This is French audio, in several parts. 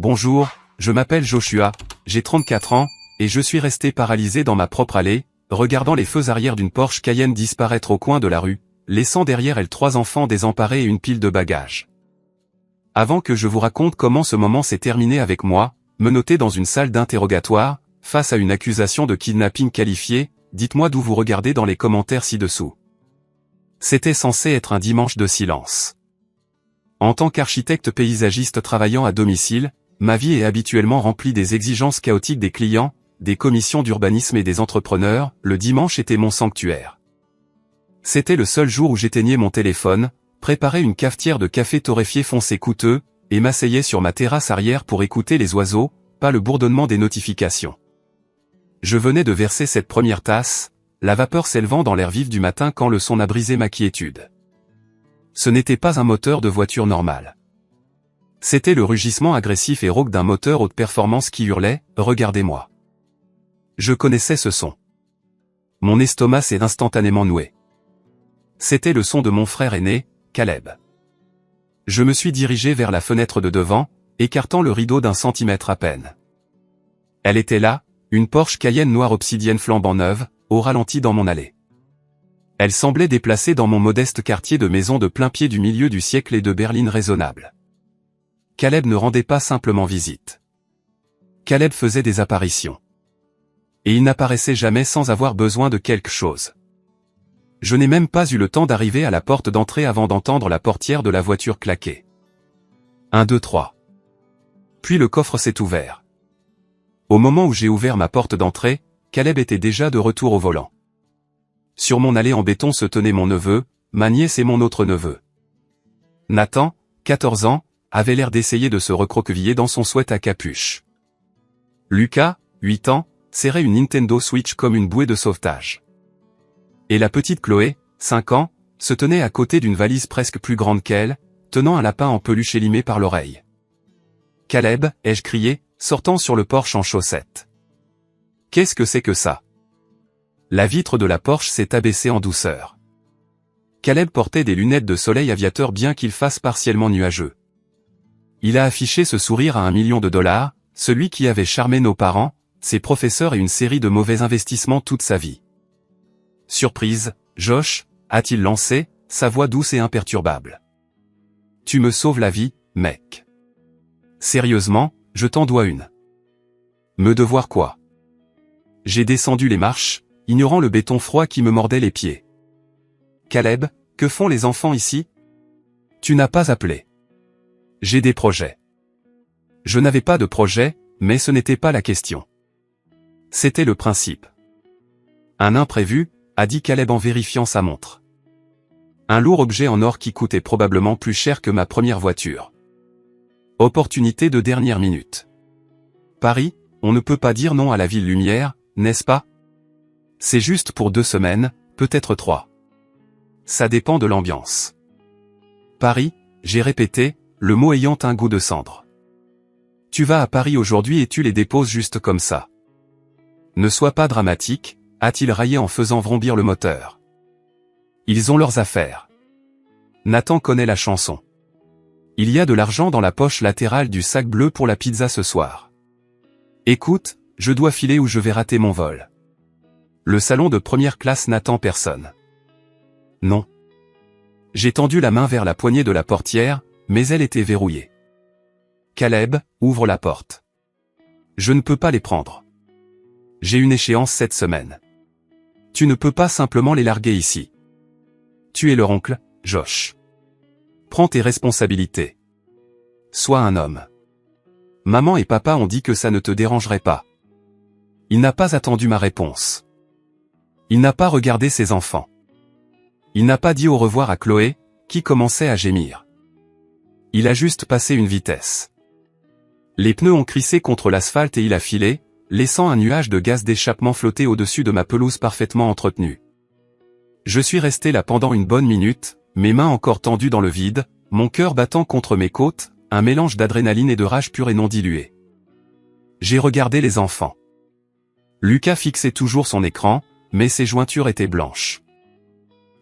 Bonjour, je m'appelle Joshua, j'ai 34 ans, et je suis resté paralysé dans ma propre allée, regardant les feux arrière d'une Porsche Cayenne disparaître au coin de la rue, laissant derrière elle 3 enfants désemparés et une pile de bagages. Avant que je vous raconte comment ce moment s'est terminé avec moi, menotté dans une salle d'interrogatoire, face à une accusation de kidnapping qualifiée, dites-moi d'où vous regardez dans les commentaires ci-dessous. C'était censé être un dimanche de silence. En tant qu'architecte paysagiste travaillant à domicile, ma vie est habituellement remplie des exigences chaotiques des clients, des commissions d'urbanisme et des entrepreneurs. Le dimanche était mon sanctuaire. C'était le seul jour où j'éteignais mon téléphone, préparais une cafetière de café torréfié foncé coûteux, et m'asseyais sur ma terrasse arrière pour écouter les oiseaux, pas le bourdonnement des notifications. Je venais de verser cette première tasse, la vapeur s'élevant dans l'air vif du matin quand le son a brisé ma quiétude. Ce n'était pas un moteur de voiture normale. C'était le rugissement agressif et rauque d'un moteur haute performance qui hurlait « Regardez-moi ». Je connaissais ce son. Mon estomac s'est instantanément noué. C'était le son de mon frère aîné, Caleb. Je me suis dirigé vers la fenêtre de devant, écartant le rideau d'1 centimètre à peine. Elle était là, une Porsche Cayenne noire obsidienne flambant neuve, au ralenti dans mon allée. Elle semblait déplacée dans mon modeste quartier de maisons de plein pied du milieu du siècle et de berline raisonnable. Caleb ne rendait pas simplement visite. Caleb faisait des apparitions. Et il n'apparaissait jamais sans avoir besoin de quelque chose. Je n'ai même pas eu le temps d'arriver à la porte d'entrée avant d'entendre la portière de la voiture claquer. 1, 2, 3. Puis le coffre s'est ouvert. Au moment où j'ai ouvert ma porte d'entrée, Caleb était déjà de retour au volant. Sur mon allée en béton se tenait mon neveu, ma nièce et mon autre neveu. Nathan, 14 ans, avait l'air d'essayer de se recroqueviller dans son sweat à capuche. Lucas, 8 ans, serrait une Nintendo Switch comme une bouée de sauvetage. Et la petite Chloé, 5 ans, se tenait à côté d'une valise presque plus grande qu'elle, tenant un lapin en peluche élimé par l'oreille. « Caleb » ai-je crié, sortant sur le porche en chaussettes. « Qu'est-ce que c'est que ça ?» La vitre de la Porsche s'est abaissée en douceur. Caleb portait des lunettes de soleil aviateur bien qu'il fasse partiellement nuageux. Il a affiché ce sourire à $1 million, celui qui avait charmé nos parents, ses professeurs et une série de mauvais investissements toute sa vie. « Surprise, Josh » a-t-il lancé, sa voix douce et imperturbable. « Tu me sauves la vie, mec. Sérieusement, je t'en dois une. » Me devoir quoi? J'ai descendu les marches, ignorant le béton froid qui me mordait les pieds. « Caleb, que font les enfants ici? Tu n'as pas appelé. » J'ai des projets. Je n'avais pas de projet, mais ce n'était pas la question. C'était le principe. Un imprévu, a dit Caleb en vérifiant sa montre. Un lourd objet en or qui coûtait probablement plus cher que ma première voiture. Opportunité de dernière minute. Paris, on ne peut pas dire non à la ville lumière, n'est-ce pas? C'est juste pour 2 semaines, peut-être 3. Ça dépend de l'ambiance. Paris, j'ai répété, le mot ayant un goût de cendre. Tu vas à Paris aujourd'hui et tu les déposes juste comme ça. Ne sois pas dramatique, a-t-il raillé en faisant vrombir le moteur. Ils ont leurs affaires. Nathan connaît la chanson. Il y a de l'argent dans la poche latérale du sac bleu pour la pizza ce soir. Écoute, je dois filer ou je vais rater mon vol. Le salon de première classe n'attend personne. Non. J'ai tendu la main vers la poignée de la portière, mais elle était verrouillée. Caleb, ouvre la porte. Je ne peux pas les prendre. J'ai une échéance cette semaine. Tu ne peux pas simplement les larguer ici. Tu es leur oncle, Josh. Prends tes responsabilités. Sois un homme. Maman et papa ont dit que ça ne te dérangerait pas. Il n'a pas attendu ma réponse. Il n'a pas regardé ses enfants. Il n'a pas dit au revoir à Chloé, qui commençait à gémir. Il a juste passé une vitesse. Les pneus ont crissé contre l'asphalte et il a filé, laissant un nuage de gaz d'échappement flotter au-dessus de ma pelouse parfaitement entretenue. Je suis resté là pendant une bonne minute, mes mains encore tendues dans le vide, mon cœur battant contre mes côtes, un mélange d'adrénaline et de rage pure et non diluée. J'ai regardé les enfants. Lucas fixait toujours son écran, mais ses jointures étaient blanches.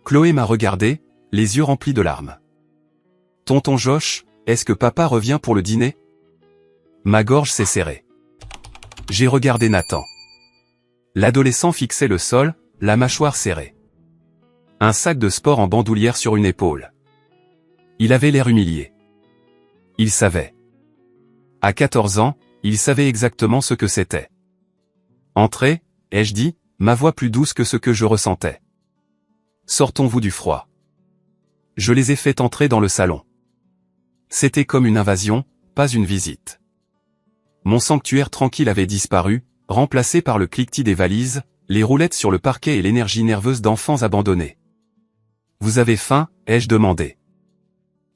Chloé m'a regardé, les yeux remplis de larmes. « Tonton Josh, est-ce que papa revient pour le dîner ?» Ma gorge s'est serrée. J'ai regardé Nathan. L'adolescent fixait le sol, la mâchoire serrée. Un sac de sport en bandoulière sur une épaule. Il avait l'air humilié. Il savait. À 14 ans, il savait exactement ce que c'était. Entrez, ai-je dit, ma voix plus douce que ce que je ressentais. Sortons-vous du froid. Je les ai fait entrer dans le salon. C'était comme une invasion, pas une visite. Mon sanctuaire tranquille avait disparu, remplacé par le cliquetis des valises, les roulettes sur le parquet et l'énergie nerveuse d'enfants abandonnés. Vous avez faim, ai-je demandé.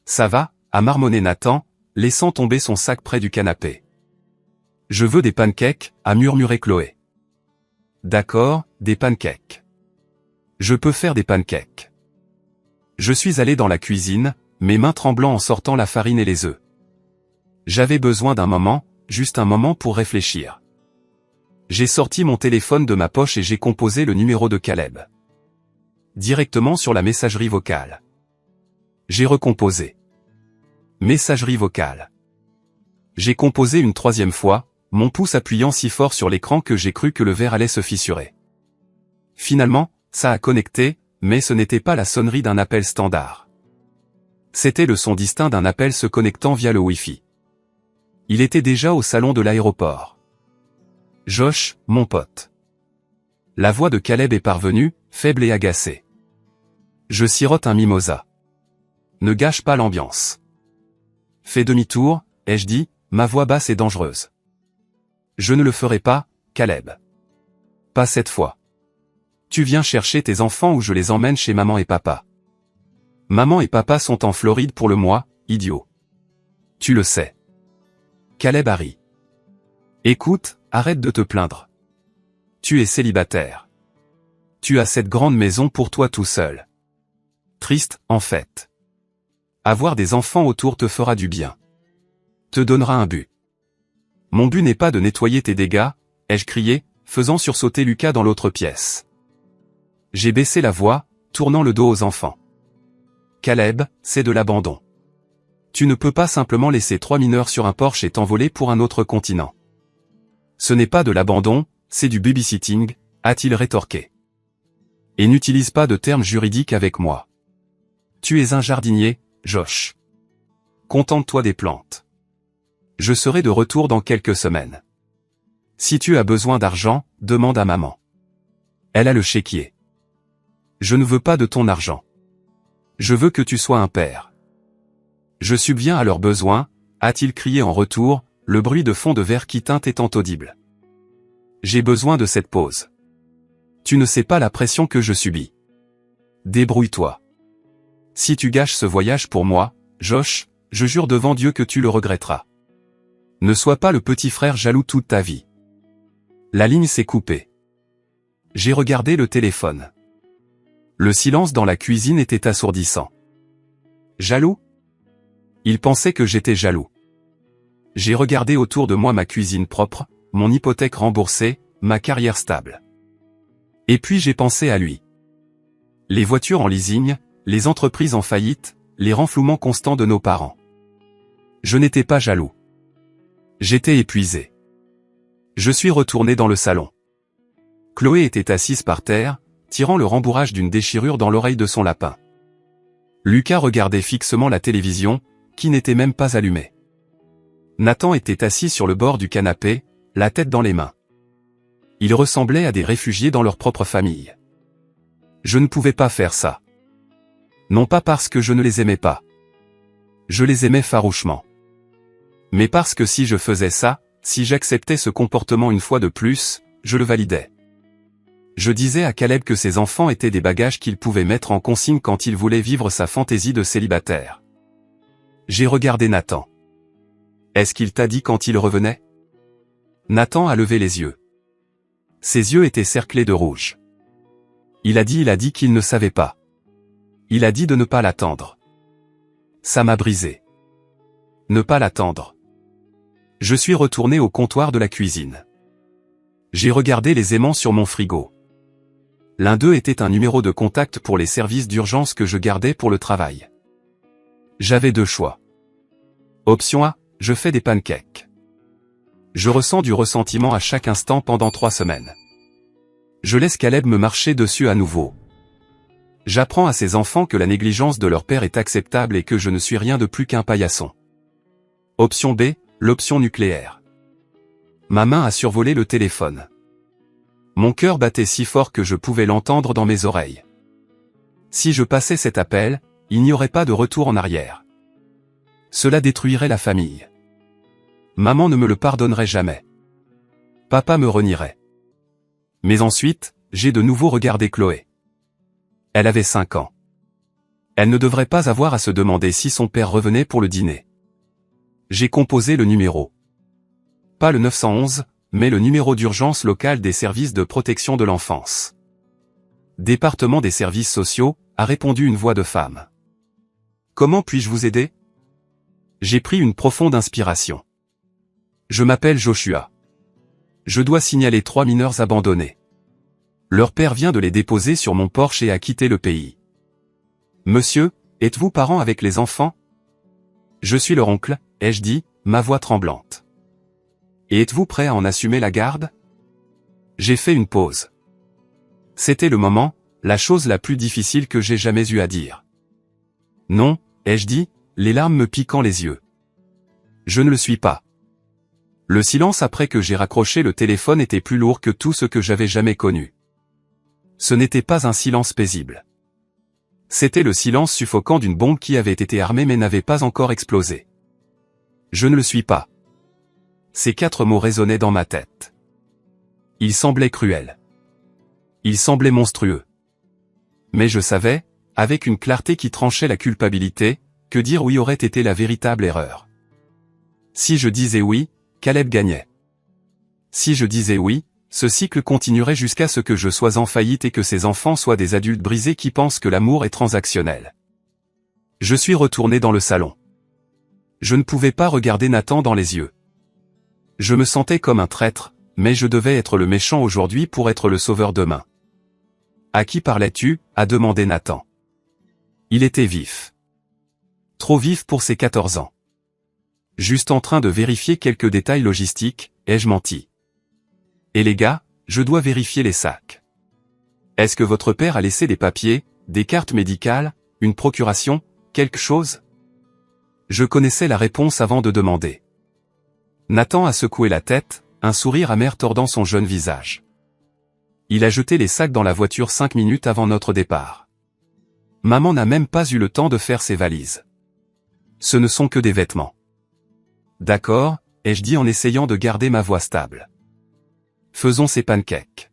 Ça va, a marmonné Nathan, laissant tomber son sac près du canapé. Je veux des pancakes, a murmuré Chloé. D'accord, des pancakes. Je peux faire des pancakes. Je suis allé dans la cuisine, mes mains tremblant en sortant la farine et les œufs. J'avais besoin d'un moment, juste un moment pour réfléchir. J'ai sorti mon téléphone de ma poche et j'ai composé le numéro de Caleb. Directement sur la messagerie vocale. J'ai recomposé. Messagerie vocale. J'ai composé une troisième fois, mon pouce appuyant si fort sur l'écran que j'ai cru que le verre allait se fissurer. Finalement, ça a connecté, mais ce n'était pas la sonnerie d'un appel standard. C'était le son distinct d'un appel se connectant via le Wi-Fi. Il était déjà au salon de l'aéroport. Josh, mon pote. La voix de Caleb est parvenue, faible et agacée. Je sirote un mimosa. Ne gâche pas l'ambiance. Fais demi-tour, ai-je dit, ma voix basse et dangereuse. Je ne le ferai pas, Caleb. Pas cette fois. Tu viens chercher tes enfants ou je les emmène chez maman et papa. Maman et papa sont en Floride pour le mois, idiot. Tu le sais. Caleb a ri. Écoute, arrête de te plaindre. Tu es célibataire. Tu as cette grande maison pour toi tout seul. Triste, en fait. Avoir des enfants autour te fera du bien. Te donnera un but. Mon but n'est pas de nettoyer tes dégâts, ai-je crié, faisant sursauter Lucas dans l'autre pièce. J'ai baissé la voix, tournant le dos aux enfants. Caleb, c'est de l'abandon. Tu ne peux pas simplement laisser 3 mineurs sur un Porsche et t'envoler pour un autre continent. Ce n'est pas de l'abandon, c'est du babysitting, a-t-il rétorqué. Et n'utilise pas de termes juridiques avec moi. Tu es un jardinier, Josh. Contente-toi des plantes. Je serai de retour dans quelques semaines. Si tu as besoin d'argent, demande à maman. Elle a le chéquier. Je ne veux pas de ton argent. Je veux que tu sois un père. Je subviens à leurs besoins, a-t-il crié en retour, le bruit de fond de verre qui teinte étant audible. J'ai besoin de cette pause. Tu ne sais pas la pression que je subis. Débrouille-toi. Si tu gâches ce voyage pour moi, Josh, je jure devant Dieu que tu le regretteras. Ne sois pas le petit frère jaloux toute ta vie. La ligne s'est coupée. J'ai regardé le téléphone. Le silence dans la cuisine était assourdissant. Jaloux? Il pensait que j'étais jaloux. J'ai regardé autour de moi ma cuisine propre, mon hypothèque remboursée, ma carrière stable. Et puis j'ai pensé à lui. Les voitures en leasing, les entreprises en faillite, les renflouements constants de nos parents. Je n'étais pas jaloux. J'étais épuisé. Je suis retourné dans le salon. Chloé était assise par terre, tirant le rembourrage d'une déchirure dans l'oreille de son lapin. Lucas regardait fixement la télévision, qui n'était même pas allumée. Nathan était assis sur le bord du canapé, la tête dans les mains. Ils ressemblaient à des réfugiés dans leur propre famille. Je ne pouvais pas faire ça. Non pas parce que je ne les aimais pas. Je les aimais farouchement. Mais parce que si je faisais ça, si j'acceptais ce comportement une fois de plus, je le validais. Je disais à Caleb que ses enfants étaient des bagages qu'il pouvait mettre en consigne quand il voulait vivre sa fantaisie de célibataire. J'ai regardé Nathan. Est-ce qu'il t'a dit quand il revenait? Nathan a levé les yeux. Ses yeux étaient cerclés de rouge. Il a dit qu'il ne savait pas. Il a dit de ne pas l'attendre. Ça m'a brisé. Ne pas l'attendre. Je suis retourné au comptoir de la cuisine. J'ai regardé les aimants sur mon frigo. L'un d'eux était un numéro de contact pour les services d'urgence que je gardais pour le travail. J'avais deux choix. Option A, je fais des pancakes. Je ressens du ressentiment à chaque instant pendant 3 semaines. Je laisse Caleb me marcher dessus à nouveau. J'apprends à ces enfants que la négligence de leur père est acceptable et que je ne suis rien de plus qu'un paillasson. Option B, l'option nucléaire. Ma main a survolé le téléphone. Mon cœur battait si fort que je pouvais l'entendre dans mes oreilles. Si je passais cet appel, il n'y aurait pas de retour en arrière. Cela détruirait la famille. Maman ne me le pardonnerait jamais. Papa me renierait. Mais ensuite, j'ai de nouveau regardé Chloé. Elle avait 5 ans. Elle ne devrait pas avoir à se demander si son père revenait pour le dîner. J'ai composé le numéro. Pas le 911, mais le numéro d'urgence local des services de protection de l'enfance. Département des services sociaux, a répondu une voix de femme. Comment puis-je vous aider? J'ai pris une profonde inspiration. Je m'appelle Joshua. Je dois signaler 3 mineurs abandonnés. Leur père vient de les déposer sur mon porche et a quitté le pays. Monsieur, êtes-vous parent avec les enfants? Je suis leur oncle, ai-je dit, ma voix tremblante. Et êtes-vous prêt à en assumer la garde? J'ai fait une pause. C'était le moment, la chose la plus difficile que j'ai jamais eu à dire. Non, ai-je dit, les larmes me piquant les yeux. Je ne le suis pas. Le silence après que j'ai raccroché le téléphone était plus lourd que tout ce que j'avais jamais connu. Ce n'était pas un silence paisible. C'était le silence suffocant d'une bombe qui avait été armée mais n'avait pas encore explosé. Je ne le suis pas. Ces 4 mots résonnaient dans ma tête. Ils semblaient cruels. Ils semblaient monstrueux. Mais je savais, avec une clarté qui tranchait la culpabilité, que dire oui aurait été la véritable erreur. Si je disais oui, Caleb gagnait. Si je disais oui, ce cycle continuerait jusqu'à ce que je sois en faillite et que ces enfants soient des adultes brisés qui pensent que l'amour est transactionnel. Je suis retourné dans le salon. Je ne pouvais pas regarder Nathan dans les yeux. Je me sentais comme un traître, mais je devais être le méchant aujourd'hui pour être le sauveur demain. À qui parlais-tu? A demandé Nathan. Il était vif. Trop vif pour ses 14 ans. Juste en train de vérifier quelques détails logistiques, ai-je menti. Et les gars, je dois vérifier les sacs. Est-ce que votre père a laissé des papiers, des cartes médicales, une procuration, quelque chose? Je connaissais la réponse avant de demander. Nathan a secoué la tête, un sourire amer tordant son jeune visage. Il a jeté les sacs dans la voiture 5 minutes avant notre départ. Maman n'a même pas eu le temps de faire ses valises. Ce ne sont que des vêtements. D'accord, ai-je dit en essayant de garder ma voix stable. Faisons ces pancakes.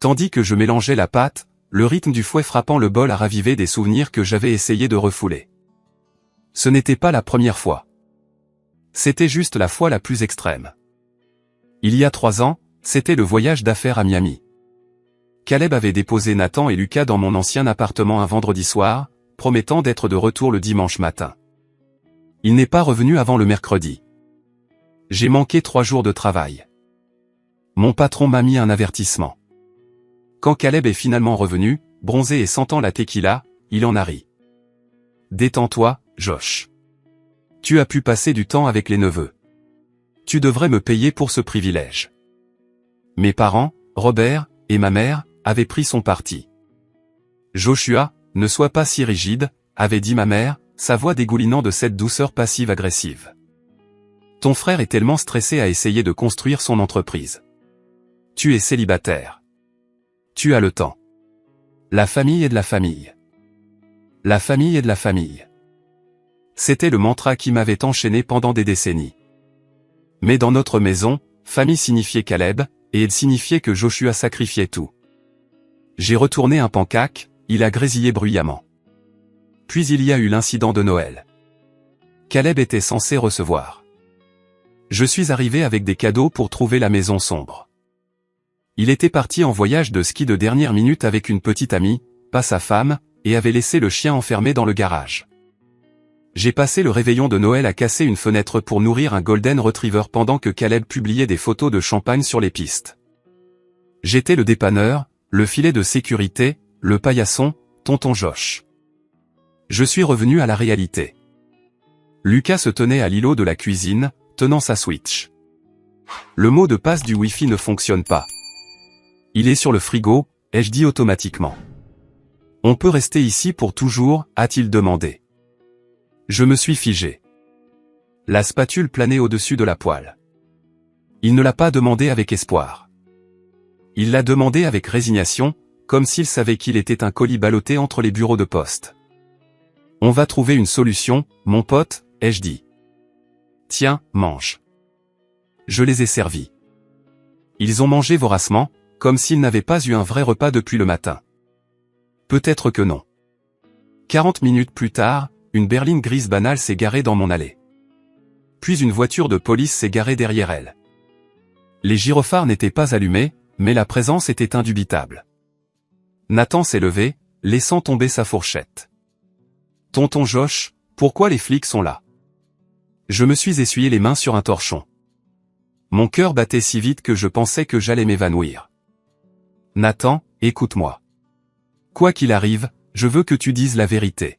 Tandis que je mélangeais la pâte, le rythme du fouet frappant le bol a ravivé des souvenirs que j'avais essayé de refouler. Ce n'était pas la première fois. C'était juste la fois la plus extrême. Il y a 3 ans, c'était le voyage d'affaires à Miami. Caleb avait déposé Nathan et Lucas dans mon ancien appartement un vendredi soir, promettant d'être de retour le dimanche matin. Il n'est pas revenu avant le mercredi. J'ai manqué 3 jours de travail. Mon patron m'a mis un avertissement. Quand Caleb est finalement revenu, bronzé et sentant la tequila, il en a ri. Détends-toi, Josh. Tu as pu passer du temps avec les neveux. Tu devrais me payer pour ce privilège. Mes parents, Robert, et ma mère, avaient pris son parti. Joshua, ne sois pas si rigide, avait dit ma mère, sa voix dégoulinant de cette douceur passive-agressive. Ton frère est tellement stressé à essayer de construire son entreprise. Tu es célibataire. Tu as le temps. La famille est de la famille. La famille est de la famille. C'était le mantra qui m'avait enchaîné pendant des décennies. Mais dans notre maison, famille signifiait Caleb, et il signifiait que Joshua sacrifiait tout. J'ai retourné un pancake, il a grésillé bruyamment. Puis il y a eu l'incident de Noël. Caleb était censé recevoir. Je suis arrivé avec des cadeaux pour trouver la maison sombre. Il était parti en voyage de ski de dernière minute avec une petite amie, pas sa femme, et avait laissé le chien enfermé dans le garage. J'ai passé le réveillon de Noël à casser une fenêtre pour nourrir un Golden Retriever pendant que Caleb publiait des photos de champagne sur les pistes. J'étais le dépanneur, le filet de sécurité, le paillasson, tonton Josh. Je suis revenu à la réalité. Lucas se tenait à l'îlot de la cuisine, tenant sa Switch. Le mot de passe du Wi-Fi ne fonctionne pas. Il est sur le frigo, ai-je dit automatiquement. On peut rester ici pour toujours, a-t-il demandé. Je me suis figé. La spatule planait au-dessus de la poêle. Il ne l'a pas demandé avec espoir. Il l'a demandé avec résignation, comme s'il savait qu'il était un colis ballotté entre les bureaux de poste. On va trouver une solution, mon pote, ai-je dit. Tiens, mange. Je les ai servis. Ils ont mangé voracement, comme s'ils n'avaient pas eu un vrai repas depuis le matin. Peut-être que non. 40 minutes plus tard, une berline grise banale s'est garée dans mon allée. Puis une voiture de police s'est garée derrière elle. Les gyrophares n'étaient pas allumés, mais la présence était indubitable. Nathan s'est levé, laissant tomber sa fourchette. « Tonton Josh, pourquoi les flics sont là ?» Je me suis essuyé les mains sur un torchon. Mon cœur battait si vite que je pensais que j'allais m'évanouir. « Nathan, écoute-moi. Quoi qu'il arrive, je veux que tu dises la vérité. »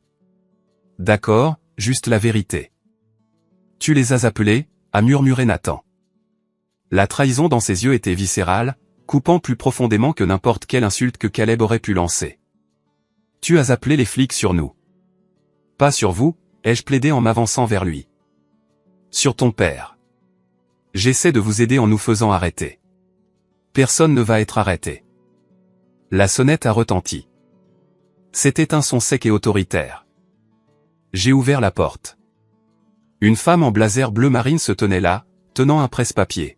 « D'accord, juste la vérité. »« Tu les as appelés ?» a murmuré Nathan. La trahison dans ses yeux était viscérale, coupant plus profondément que n'importe quelle insulte que Caleb aurait pu lancer. « Tu as appelé les flics sur nous. »« Pas sur vous, » ai-je plaidé en m'avançant vers lui. « Sur ton père. J'essaie de vous aider en nous faisant arrêter. Personne ne va être arrêté. » La sonnette a retenti. C'était un son sec et autoritaire. J'ai ouvert la porte. Une femme en blazer bleu marine se tenait là, tenant un presse-papier.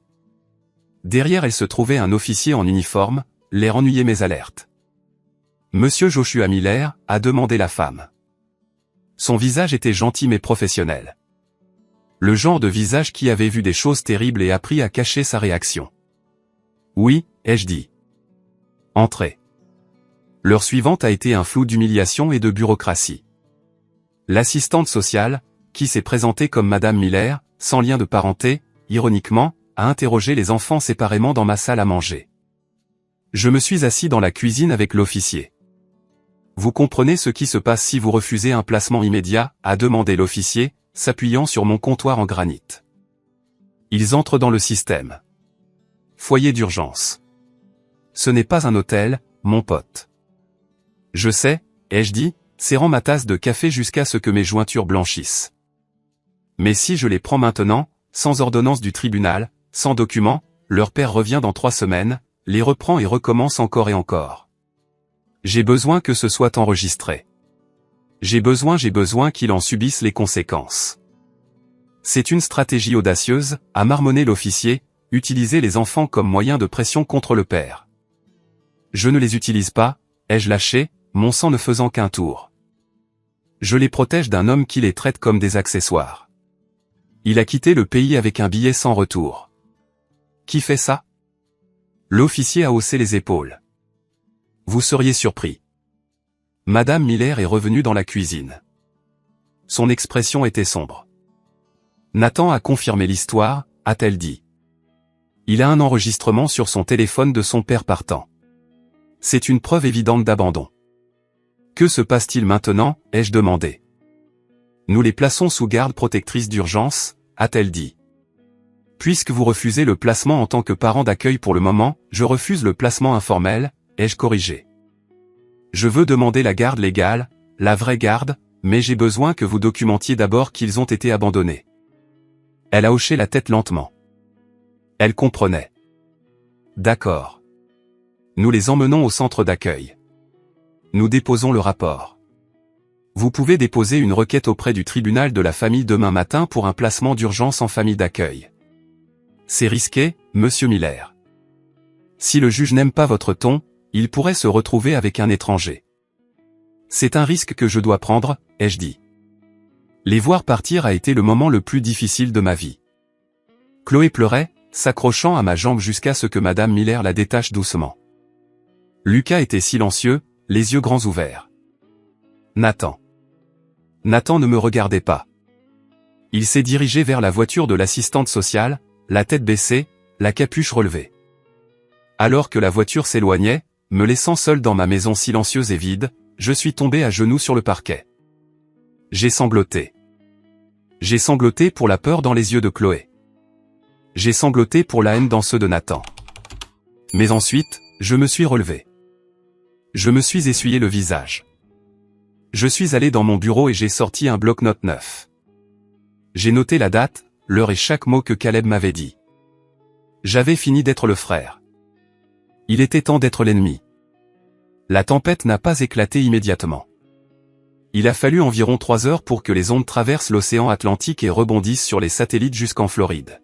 Derrière elle se trouvait un officier en uniforme, l'air ennuyé mais alerte. « Monsieur Joshua Miller » a demandé la femme. Son visage était gentil mais professionnel. Le genre de visage qui avait vu des choses terribles et appris à cacher sa réaction. « Oui » ai-je dit. « Entrez. » L'heure suivante a été un flou d'humiliation et de bureaucratie. L'assistante sociale, qui s'est présentée comme Madame Miller, sans lien de parenté, ironiquement, a interrogé les enfants séparément dans ma salle à manger. Je me suis assis dans la cuisine avec l'officier. « Vous comprenez ce qui se passe si vous refusez un placement immédiat ?» a demandé l'officier, s'appuyant sur mon comptoir en granit. « Ils entrent dans le système. Foyer d'urgence. Ce n'est pas un hôtel, mon pote. »« Je sais, » ai-je dit, serrant ma tasse de café jusqu'à ce que mes jointures blanchissent. « Mais si je les prends maintenant, sans ordonnance du tribunal, sans document, leur père revient dans 3 semaines, les reprend et recommence encore et encore. J'ai besoin que ce soit enregistré. J'ai besoin qu'il en subisse les conséquences. C'est une stratégie audacieuse, a marmonné l'officier, utiliser les enfants comme moyen de pression contre le père. Je ne les utilise pas, ai-je lâché, mon sang ne faisant qu'un tour. Je les protège d'un homme qui les traite comme des accessoires. Il a quitté le pays avec un billet sans retour. Qui fait ça? L'officier a haussé les épaules. Vous seriez surpris. Madame Miller est revenue dans la cuisine. Son expression était sombre. Nathan a confirmé l'histoire, a-t-elle dit. Il a un enregistrement sur son téléphone de son père partant. C'est une preuve évidente d'abandon. Que se passe-t-il maintenant, ai-je demandé. Nous les plaçons sous garde protectrice d'urgence, a-t-elle dit. Puisque vous refusez le placement en tant que parent d'accueil pour le moment, je refuse le placement informel, ai-je corrigé. Je veux demander la garde légale, la vraie garde, mais j'ai besoin que vous documentiez d'abord qu'ils ont été abandonnés. Elle a hoché la tête lentement. Elle comprenait. D'accord. Nous les emmenons au centre d'accueil. Nous déposons le rapport. Vous pouvez déposer une requête auprès du tribunal de la famille demain matin pour un placement d'urgence en famille d'accueil. C'est risqué, monsieur Miller. Si le juge n'aime pas votre ton, il pourrait se retrouver avec un étranger. C'est un risque que je dois prendre, ai-je dit. Les voir partir a été le moment le plus difficile de ma vie. Chloé pleurait, s'accrochant à ma jambe jusqu'à ce que Madame Miller la détache doucement. Lucas était silencieux, les yeux grands ouverts. Nathan. Nathan ne me regardait pas. Il s'est dirigé vers la voiture de l'assistante sociale, la tête baissée, la capuche relevée. Alors que la voiture s'éloignait, me laissant seul dans ma maison silencieuse et vide, je suis tombé à genoux sur le parquet. J'ai sangloté. J'ai sangloté pour la peur dans les yeux de Chloé. J'ai sangloté pour la haine dans ceux de Nathan. Mais ensuite, je me suis relevé. Je me suis essuyé le visage. Je suis allé dans mon bureau et j'ai sorti un bloc-notes neuf. J'ai noté la date, l'heure et chaque mot que Caleb m'avait dit. J'avais fini d'être le frère. Il était temps d'être l'ennemi. La tempête n'a pas éclaté immédiatement. Il a fallu environ 3 heures pour que les ondes traversent l'océan Atlantique et rebondissent sur les satellites jusqu'en Floride.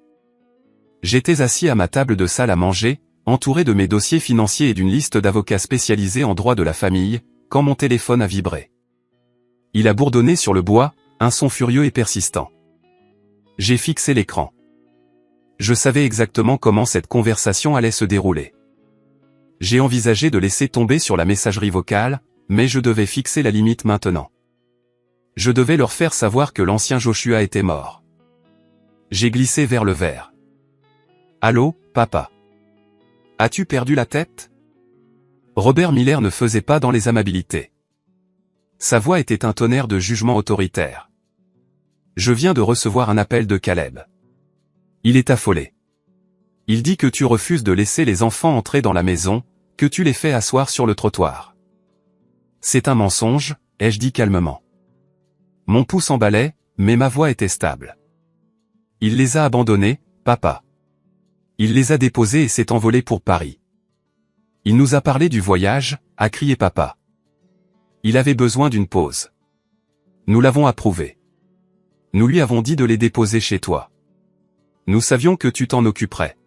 J'étais assis à ma table de salle à manger, entouré de mes dossiers financiers et d'une liste d'avocats spécialisés en droit de la famille, quand mon téléphone a vibré. Il a bourdonné sur le bois, un son furieux et persistant. J'ai fixé l'écran. Je savais exactement comment cette conversation allait se dérouler. J'ai envisagé de laisser tomber sur la messagerie vocale, mais je devais fixer la limite maintenant. Je devais leur faire savoir que l'ancien Joshua était mort. J'ai glissé vers le verre. « Allô, papa? As-tu perdu la tête ?» Robert Miller ne faisait pas dans les amabilités. Sa voix était un tonnerre de jugement autoritaire. Je viens de recevoir un appel de Caleb. Il est affolé. Il dit que tu refuses de laisser les enfants entrer dans la maison, que tu les fais asseoir sur le trottoir. C'est un mensonge, ai-je dit calmement. Mon pouls s'emballait, mais ma voix était stable. Il les a abandonnés, papa. Il les a déposés et s'est envolé pour Paris. Il nous a parlé du voyage, a crié papa. Il avait besoin d'une pause. Nous l'avons approuvé. Nous lui avons dit de les déposer chez toi. Nous savions que tu t'en occuperais.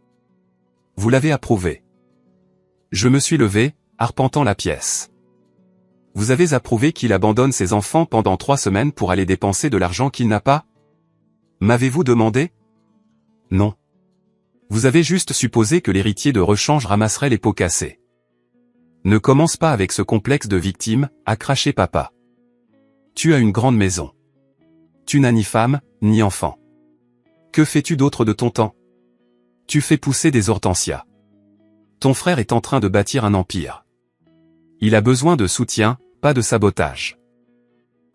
Vous l'avez approuvé. Je me suis levé, arpentant la pièce. Vous avez approuvé qu'il abandonne ses enfants pendant 3 semaines pour aller dépenser de l'argent qu'il n'a pas? M'avez-vous demandé? Non. Vous avez juste supposé que l'héritier de rechange ramasserait les pots cassés. Ne commence pas avec ce complexe de victime, a craché papa. Tu as une grande maison. Tu n'as ni femme, ni enfant. Que fais-tu d'autre de ton temps? Tu fais pousser des hortensias. Ton frère est en train de bâtir un empire. Il a besoin de soutien, pas de sabotage.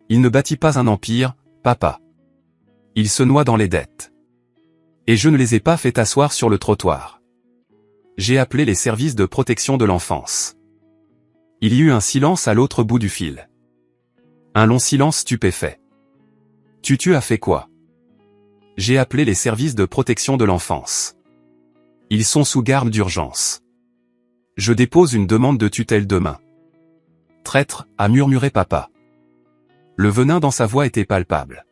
Il ne bâtit pas un empire, papa. Il se noie dans les dettes. Et je ne les ai pas fait asseoir sur le trottoir. J'ai appelé les services de protection de l'enfance. Il y eut un silence à l'autre bout du fil. Un long silence stupéfait. Tu as fait quoi? J'ai appelé les services de protection de l'enfance. Ils sont sous garde d'urgence. Je dépose une demande de tutelle demain. Traître, a murmuré papa. Le venin dans sa voix était palpable.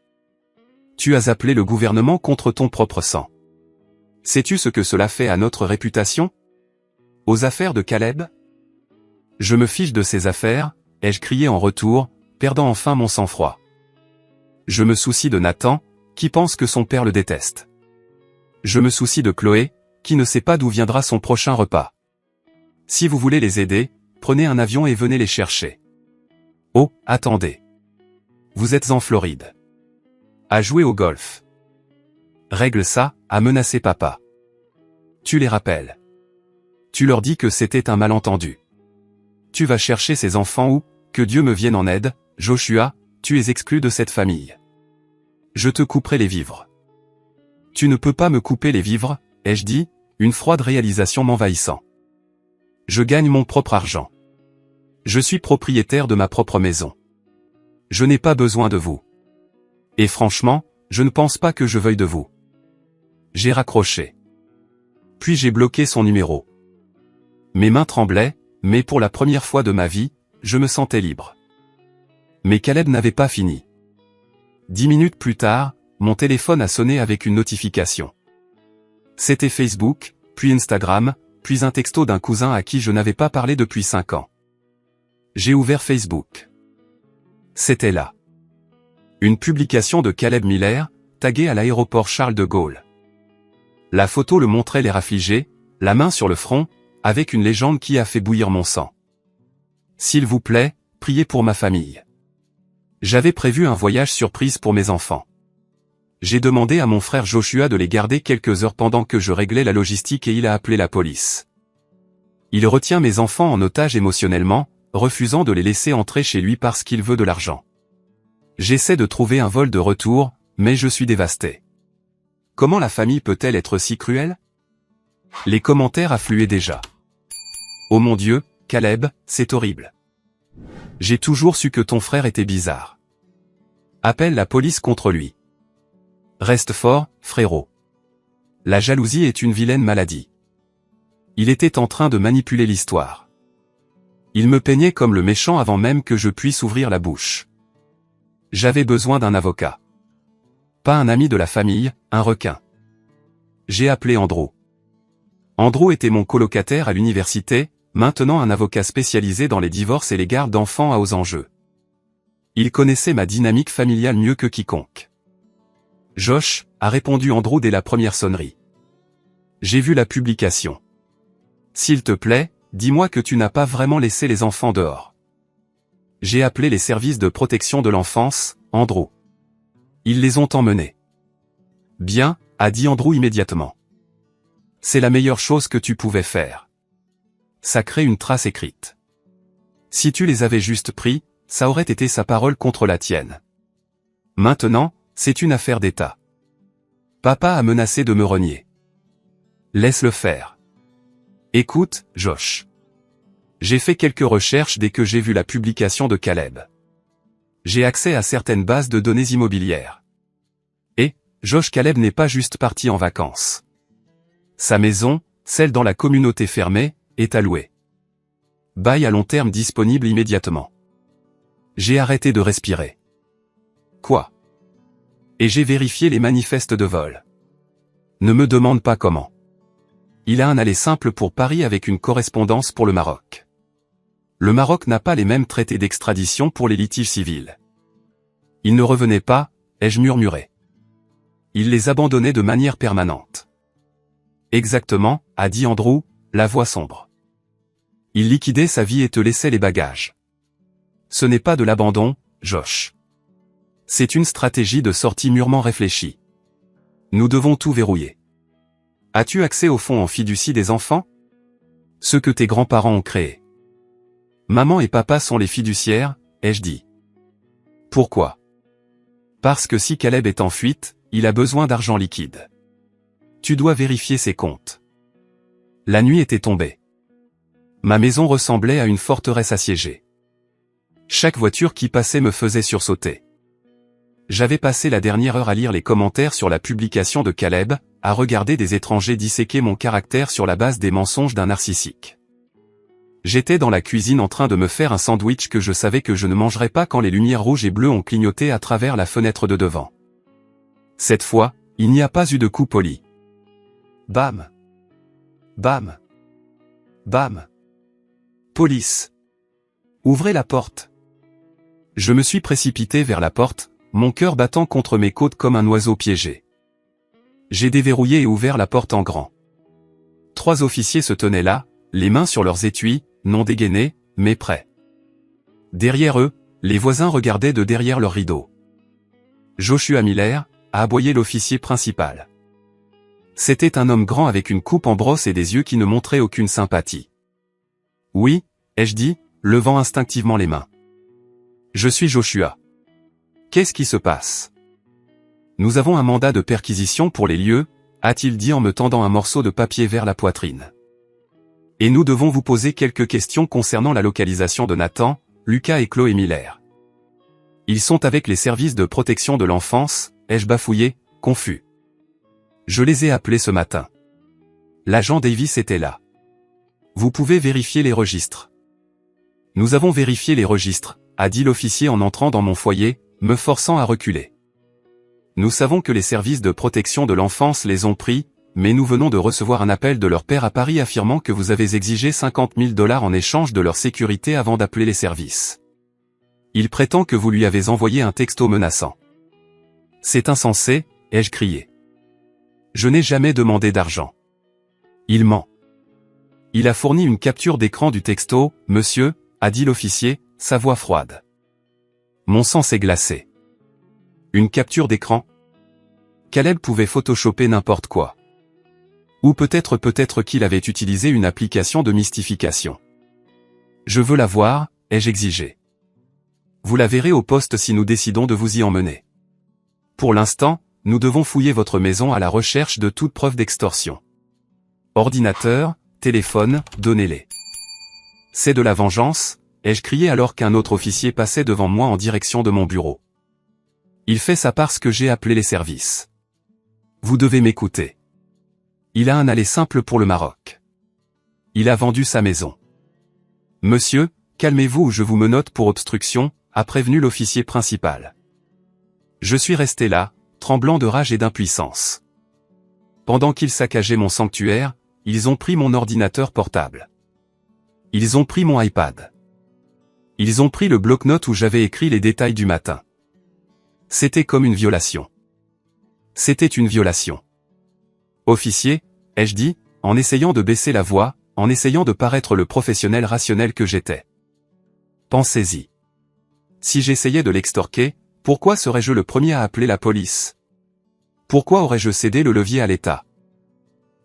Tu as appelé le gouvernement contre ton propre sang. Sais-tu ce que cela fait à notre réputation? Aux affaires de Caleb? Je me fiche de ces affaires, ai-je crié en retour, perdant enfin mon sang-froid. Je me soucie de Nathan, qui pense que son père le déteste. Je me soucie de Chloé, qui ne sait pas d'où viendra son prochain repas. Si vous voulez les aider, prenez un avion et venez les chercher. Oh, attendez. Vous êtes en Floride. À jouer au golf. Règle ça, a menacé papa. Tu les rappelles. Tu leur dis que c'était un malentendu. Tu vas chercher ces enfants où, que Dieu me vienne en aide, Joshua, tu es exclu de cette famille. Je te couperai les vivres. Tu ne peux pas me couper les vivres, ai-je dit, une froide réalisation m'envahissant. Je gagne mon propre argent. Je suis propriétaire de ma propre maison. Je n'ai pas besoin de vous. Et franchement, je ne pense pas que je veuille de vous. J'ai raccroché. Puis j'ai bloqué son numéro. Mes mains tremblaient, mais pour la première fois de ma vie, je me sentais libre. Mais Caleb n'avait pas fini. 10 minutes plus tard, mon téléphone a sonné avec une notification. C'était Facebook, puis Instagram, puis un texto d'un cousin à qui je n'avais pas parlé depuis 5 ans. J'ai ouvert Facebook. C'était là. Une publication de Caleb Miller, taguée à l'aéroport Charles de Gaulle. La photo le montrait l'air affligé, la main sur le front, avec une légende qui a fait bouillir mon sang. S'il vous plaît, priez pour ma famille. J'avais prévu un voyage surprise pour mes enfants. J'ai demandé à mon frère Joshua de les garder quelques heures pendant que je réglais la logistique et il a appelé la police. Il retient mes enfants en otage émotionnellement, refusant de les laisser entrer chez lui parce qu'il veut de l'argent. J'essaie de trouver un vol de retour, mais je suis dévasté. Comment la famille peut-elle être si cruelle? Les commentaires affluaient déjà. Oh mon Dieu, Caleb, c'est horrible. J'ai toujours su que ton frère était bizarre. Appelle la police contre lui. Reste fort, frérot. La jalousie est une vilaine maladie. Il était en train de manipuler l'histoire. Il me peignait comme le méchant avant même que je puisse ouvrir la bouche. J'avais besoin d'un avocat. Pas un ami de la famille, un requin. J'ai appelé Andrew. Andrew était mon colocataire à l'université, maintenant un avocat spécialisé dans les divorces et les gardes d'enfants à hauts enjeux. Il connaissait ma dynamique familiale mieux que quiconque. Josh, a répondu Andrew dès la première sonnerie. J'ai vu la publication. S'il te plaît, dis-moi que tu n'as pas vraiment laissé les enfants dehors. J'ai appelé les services de protection de l'enfance, Andrew. Ils les ont emmenés. Bien, a dit Andrew immédiatement. C'est la meilleure chose que tu pouvais faire. Ça crée une trace écrite. Si tu les avais juste pris, ça aurait été sa parole contre la tienne. Maintenant, c'est une affaire d'État. Papa a menacé de me renier. Laisse-le faire. Écoute, Josh. J'ai fait quelques recherches dès que j'ai vu la publication de Caleb. J'ai accès à certaines bases de données immobilières. Et, Josh Caleb n'est pas juste parti en vacances. Sa maison, celle dans la communauté fermée, est allouée. Bail à long terme disponible immédiatement. J'ai arrêté de respirer. Quoi? Et j'ai vérifié les manifestes de vol. Ne me demande pas comment. Il a un aller simple pour Paris avec une correspondance pour le Maroc. Le Maroc n'a pas les mêmes traités d'extradition pour les litiges civils. Il ne revenait pas, ai-je murmuré. Il les abandonnait de manière permanente. Exactement, a dit Andrew, la voix sombre. Il liquidait sa vie et te laissait les bagages. Ce n'est pas de l'abandon, Josh. C'est une stratégie de sortie mûrement réfléchie. Nous devons tout verrouiller. As-tu accès au fonds en fiducie des enfants? Ce que tes grands-parents ont créé. Maman et papa sont les fiduciaires, ai-je dit. Pourquoi? Parce que si Caleb est en fuite, il a besoin d'argent liquide. Tu dois vérifier ses comptes. La nuit était tombée. Ma maison ressemblait à une forteresse assiégée. Chaque voiture qui passait me faisait sursauter. J'avais passé la dernière heure à lire les commentaires sur la publication de Caleb, à regarder des étrangers disséquer mon caractère sur la base des mensonges d'un narcissique. J'étais dans la cuisine en train de me faire un sandwich que je savais que je ne mangerais pas quand les lumières rouges et bleues ont clignoté à travers la fenêtre de devant. Cette fois, il n'y a pas eu de coup poli. Bam! Bam! Bam! Police! Ouvrez la porte! Je me suis précipité vers la porte, mon cœur battant contre mes côtes comme un oiseau piégé. J'ai déverrouillé et ouvert la porte en grand. 3 officiers se tenaient là, les mains sur leurs étuis, non dégainés, mais prêts. Derrière eux, les voisins regardaient de derrière leurs rideaux. Joshua Miller, a aboyé l'officier principal. C'était un homme grand avec une coupe en brosse et des yeux qui ne montraient aucune sympathie. Oui, ai-je dit, levant instinctivement les mains. Je suis Joshua. Qu'est-ce qui se passe? Nous avons un mandat de perquisition pour les lieux, a-t-il dit en me tendant un morceau de papier vers la poitrine. Et nous devons vous poser quelques questions concernant la localisation de Nathan, Lucas et Chloé Miller. Ils sont avec les services de protection de l'enfance, ai-je bafouillé, confus. Je les ai appelés ce matin. L'agent Davis était là. Vous pouvez vérifier les registres. Nous avons vérifié les registres, a dit l'officier en entrant dans mon foyer, me forçant à reculer. Nous savons que les services de protection de l'enfance les ont pris, mais nous venons de recevoir un appel de leur père à Paris affirmant que vous avez exigé 50 000 $ en échange de leur sécurité avant d'appeler les services. Il prétend que vous lui avez envoyé un texto menaçant. C'est insensé, ai-je crié. Je n'ai jamais demandé d'argent. Il ment. Il a fourni une capture d'écran du texto, monsieur, a dit l'officier, sa voix froide. Mon sang s'est glacé. Une capture d'écran? Caleb pouvait photoshopper n'importe quoi. Ou peut-être qu'il avait utilisé une application de mystification. Je veux la voir, ai-je exigé. Vous la verrez au poste si nous décidons de vous y emmener. Pour l'instant, nous devons fouiller votre maison à la recherche de toute preuve d'extorsion. Ordinateur, téléphone, donnez-les. C'est de la vengeance, ai-je crié alors qu'un autre officier passait devant moi en direction de mon bureau. Il fait ça parce que j'ai appelé les services. Vous devez m'écouter. Il a un aller simple pour le Maroc. Il a vendu sa maison. Monsieur, calmez-vous ou je vous menotte pour obstruction, a prévenu l'officier principal. Je suis resté là, tremblant de rage et d'impuissance. Pendant qu'ils saccageaient mon sanctuaire, ils ont pris mon ordinateur portable. Ils ont pris mon iPad. Ils ont pris le bloc-notes où j'avais écrit les détails du matin. C'était comme une violation. C'était une violation. Officier, ai-je dit, en essayant de baisser la voix, en essayant de paraître le professionnel rationnel que j'étais. Pensez-y. Si j'essayais de l'extorquer, pourquoi serais-je le premier à appeler la police? Pourquoi aurais-je cédé le levier à l'État?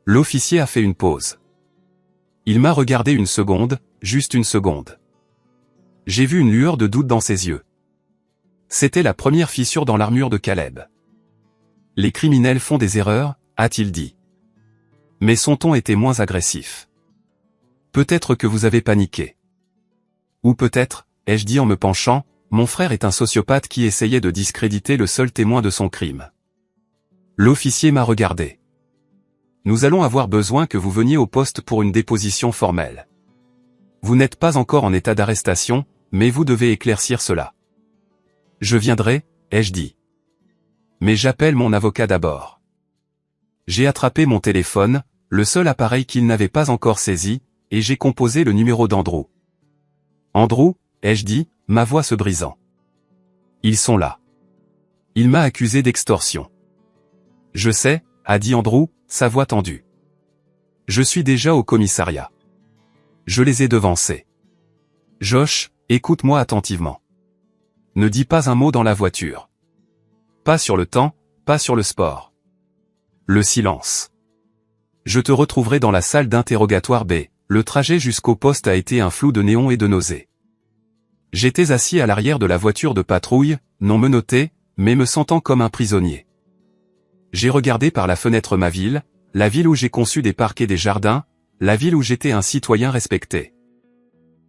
L'officier a fait une pause. Il m'a regardé une seconde, juste une seconde. J'ai vu une lueur de doute dans ses yeux. C'était la première fissure dans l'armure de Caleb. Les criminels font des erreurs, a-t-il dit. Mais son ton était moins agressif. Peut-être que vous avez paniqué. Ou peut-être, ai-je dit en me penchant, mon frère est un sociopathe qui essayait de discréditer le seul témoin de son crime. L'officier m'a regardé. Nous allons avoir besoin que vous veniez au poste pour une déposition formelle. Vous n'êtes pas encore en état d'arrestation, mais vous devez éclaircir cela. Je viendrai, ai-je dit. Mais j'appelle mon avocat d'abord. J'ai attrapé mon téléphone, le seul appareil qu'il n'avait pas encore saisi, et j'ai composé le numéro d'Andrew. Andrew, ai-je dit, ma voix se brisant. Ils sont là. Il m'a accusé d'extorsion. Je sais, a dit Andrew, sa voix tendue. Je suis déjà au commissariat. Je les ai devancés. Josh, écoute-moi attentivement. Ne dis pas un mot dans la voiture. Pas sur le temps, pas sur le sport. Le silence. Je te retrouverai dans la salle d'interrogatoire B. Le trajet jusqu'au poste a été un flou de néon et de nausées. J'étais assis à l'arrière de la voiture de patrouille, non menotté, mais me sentant comme un prisonnier. J'ai regardé par la fenêtre ma ville, la ville où j'ai conçu des parcs et des jardins, la ville où j'étais un citoyen respecté.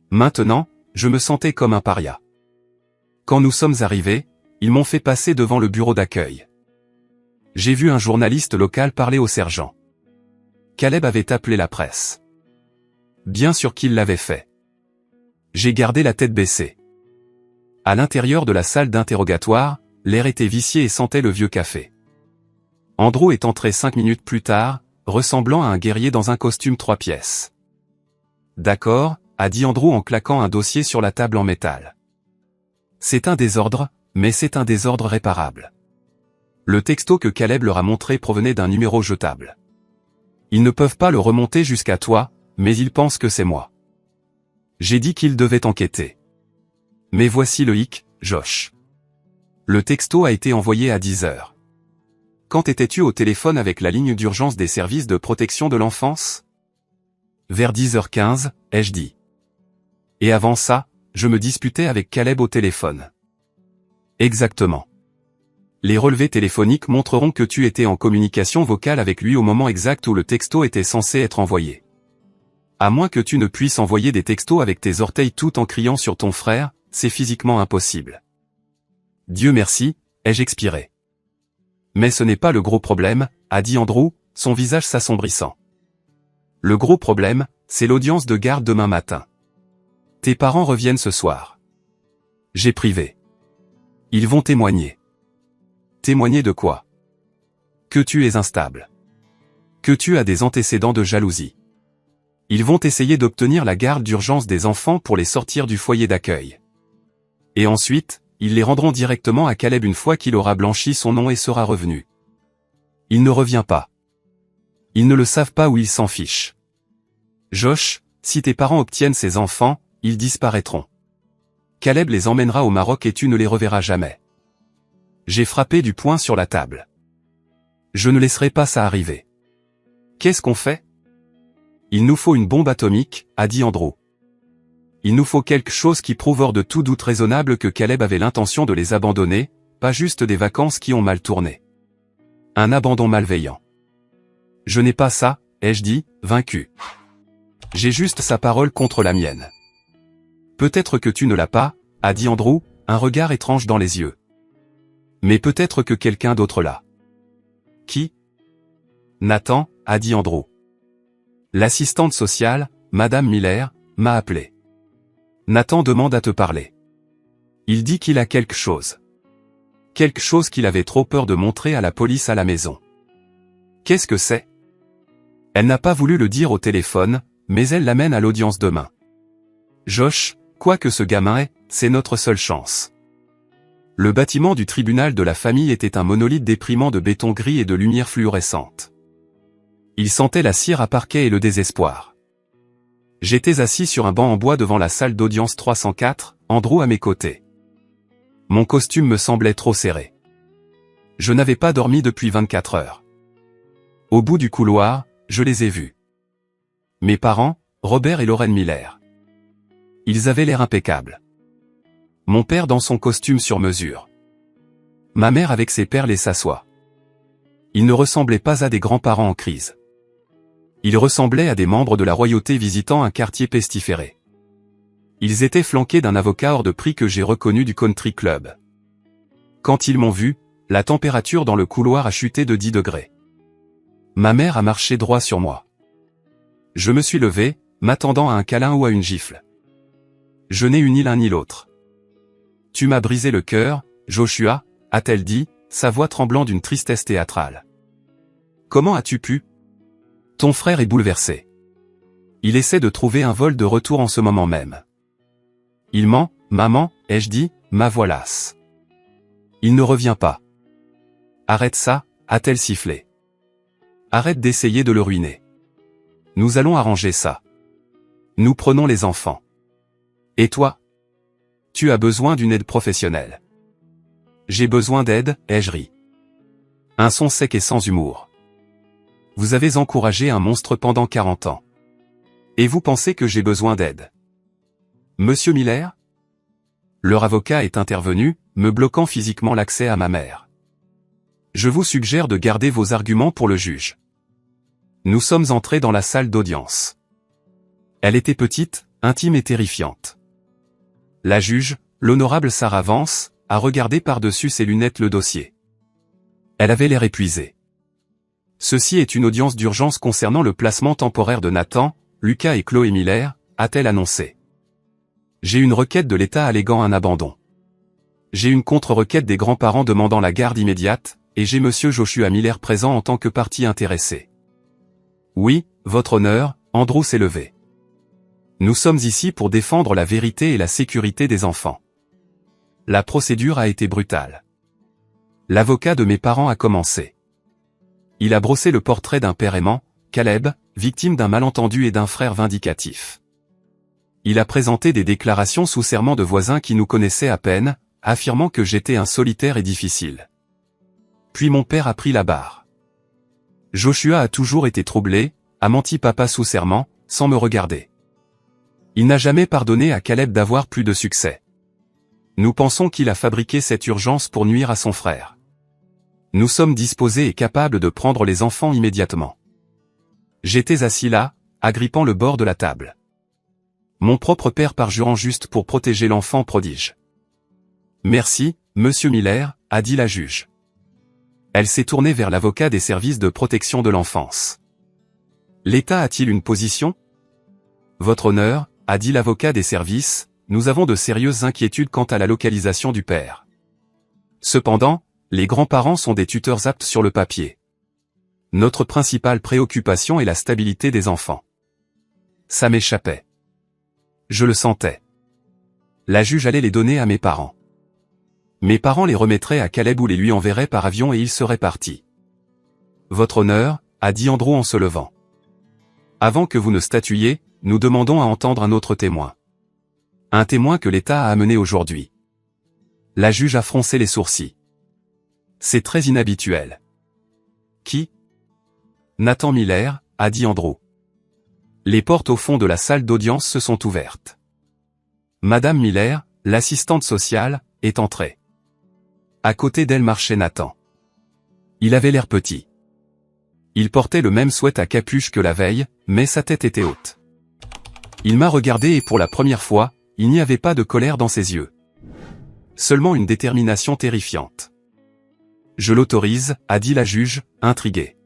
Maintenant, je me sentais comme un paria. Quand nous sommes arrivés, ils m'ont fait passer devant le bureau d'accueil. J'ai vu un journaliste local parler au sergent. Caleb avait appelé la presse. Bien sûr qu'il l'avait fait. J'ai gardé la tête baissée. À l'intérieur de la salle d'interrogatoire, l'air était vicié et sentait le vieux café. Andrew est entré 5 minutes plus tard, ressemblant à un guerrier dans un costume 3 pièces. D'accord, a dit Andrew en claquant un dossier sur la table en métal. C'est un désordre, mais c'est un désordre réparable. Le texto que Caleb leur a montré provenait d'un numéro jetable. Ils ne peuvent pas le remonter jusqu'à toi, mais ils pensent que c'est moi. J'ai dit qu'ils devaient enquêter. Mais voici le hic, Josh. Le texto a été envoyé à 10 heures. Quand étais-tu au téléphone avec la ligne d'urgence des services de protection de l'enfance? Vers 10h15, ai-je dit. Et avant ça, je me disputais avec Caleb au téléphone. Exactement. Les relevés téléphoniques montreront que tu étais en communication vocale avec lui au moment exact où le texto était censé être envoyé. À moins que tu ne puisses envoyer des textos avec tes orteils tout en criant sur ton frère, c'est physiquement impossible. Dieu merci, ai-je expiré. Mais ce n'est pas le gros problème, a dit Andrew, son visage s'assombrissant. Le gros problème, c'est l'audience de garde demain matin. Tes parents reviennent ce soir. J'ai privé. Ils vont témoigner. Témoigner de quoi? Que tu es instable. Que tu as des antécédents de jalousie. Ils vont essayer d'obtenir la garde d'urgence des enfants pour les sortir du foyer d'accueil. Et ensuite, ils les rendront directement à Caleb une fois qu'il aura blanchi son nom et sera revenu. Il ne revient pas. Ils ne le savent pas ou ils s'en fichent. Josh, si tes parents obtiennent ces enfants, ils disparaîtront. Caleb les emmènera au Maroc et tu ne les reverras jamais. J'ai frappé du poing sur la table. Je ne laisserai pas ça arriver. Qu'est-ce qu'on fait? Il nous faut une bombe atomique, a dit Andrew. Il nous faut quelque chose qui prouve hors de tout doute raisonnable que Caleb avait l'intention de les abandonner, pas juste des vacances qui ont mal tourné. Un abandon malveillant. Je n'ai pas ça, ai-je dit, vaincu. J'ai juste sa parole contre la mienne. Peut-être que tu ne l'as pas, a dit Andrew, un regard étrange dans les yeux. Mais peut-être que quelqu'un d'autre l'a. Qui? Nathan, a dit Andrew. L'assistante sociale, Madame Miller, m'a appelé. Nathan demande à te parler. Il dit qu'il a quelque chose. Quelque chose qu'il avait trop peur de montrer à la police à la maison. Qu'est-ce que c'est? Elle n'a pas voulu le dire au téléphone, mais elle l'amène à l'audience demain. Josh, quoi que ce gamin est, c'est notre seule chance. Le bâtiment du tribunal de la famille était un monolithe déprimant de béton gris et de lumière fluorescente. Il sentait la cire à parquet et le désespoir. J'étais assis sur un banc en bois devant la salle d'audience 304, Andrew à mes côtés. Mon costume me semblait trop serré. Je n'avais pas dormi depuis 24 heures. Au bout du couloir, je les ai vus. Mes parents, Robert et Lauren Miller. Ils avaient l'air impeccables. Mon père dans son costume sur mesure. Ma mère avec ses perles et sa soie. Ils ne ressemblaient pas à des grands-parents en crise. Ils ressemblaient à des membres de la royauté visitant un quartier pestiféré. Ils étaient flanqués d'un avocat hors de prix que j'ai reconnu du country club. Quand ils m'ont vu, la température dans le couloir a chuté de 10 degrés. Ma mère a marché droit sur moi. Je me suis levé, m'attendant à un câlin ou à une gifle. Je n'ai eu ni l'un ni l'autre. Tu m'as brisé le cœur, Joshua, a-t-elle dit, sa voix tremblant d'une tristesse théâtrale. Comment as-tu pu? Ton frère est bouleversé. Il essaie de trouver un vol de retour en ce moment même. Il ment, maman, ai-je dit, ma voix lasse. Il ne revient pas. Arrête ça, a-t-elle sifflé. Arrête d'essayer de le ruiner. Nous allons arranger ça. Nous prenons les enfants. Et toi? Tu as besoin d'une aide professionnelle. J'ai besoin d'aide, ai-je ri. Un son sec et sans humour. Vous avez encouragé un monstre pendant 40 ans. Et vous pensez que j'ai besoin d'aide? Monsieur Miller? Leur avocat est intervenu, me bloquant physiquement l'accès à ma mère. Je vous suggère de garder vos arguments pour le juge. Nous sommes entrés dans la salle d'audience. Elle était petite, intime et terrifiante. La juge, l'honorable Sarah Vance, a regardé par-dessus ses lunettes le dossier. Elle avait l'air épuisée. Ceci est une audience d'urgence concernant le placement temporaire de Nathan, Lucas et Chloé Miller, a-t-elle annoncé. J'ai une requête de l'État alléguant un abandon. J'ai une contre-requête des grands-parents demandant la garde immédiate, et j'ai monsieur Joshua Miller présent en tant que partie intéressée. Oui, votre honneur, Andrew s'est levé. Nous sommes ici pour défendre la vérité et la sécurité des enfants. La procédure a été brutale. L'avocat de mes parents a commencé. Il a brossé le portrait d'un père aimant, Caleb, victime d'un malentendu et d'un frère vindicatif. Il a présenté des déclarations sous serment de voisins qui nous connaissaient à peine, affirmant que j'étais un solitaire et difficile. Puis mon père a pris la barre. Joshua a toujours été troublé, a menti papa sous serment, sans me regarder. Il n'a jamais pardonné à Caleb d'avoir plus de succès. Nous pensons qu'il a fabriqué cette urgence pour nuire à son frère. Nous sommes disposés et capables de prendre les enfants immédiatement. J'étais assis là, agrippant le bord de la table. Mon propre père parjurant juste pour protéger l'enfant prodige. Merci, monsieur Miller, a dit la juge. Elle s'est tournée vers l'avocat des services de protection de l'enfance. L'État a-t-il une position? Votre honneur, a dit l'avocat des services, nous avons de sérieuses inquiétudes quant à la localisation du père. Cependant, les grands-parents sont des tuteurs aptes sur le papier. Notre principale préoccupation est la stabilité des enfants. Ça m'échappait. Je le sentais. La juge allait les donner à mes parents. Mes parents les remettraient à Caleb ou les lui enverraient par avion et ils seraient partis. Votre honneur, a dit Andrew en se levant. Avant que vous ne statuiez, nous demandons à entendre un autre témoin. Un témoin que l'État a amené aujourd'hui. La juge a froncé les sourcils. C'est très inhabituel. Qui? Nathan Miller, a dit Andrew. Les portes au fond de la salle d'audience se sont ouvertes. Madame Miller, l'assistante sociale, est entrée. À côté d'elle marchait Nathan. Il avait l'air petit. Il portait le même sweat à capuche que la veille, mais sa tête était haute. Il m'a regardé et pour la première fois, il n'y avait pas de colère dans ses yeux. Seulement une détermination terrifiante. Je l'autorise, a dit la juge, intriguée.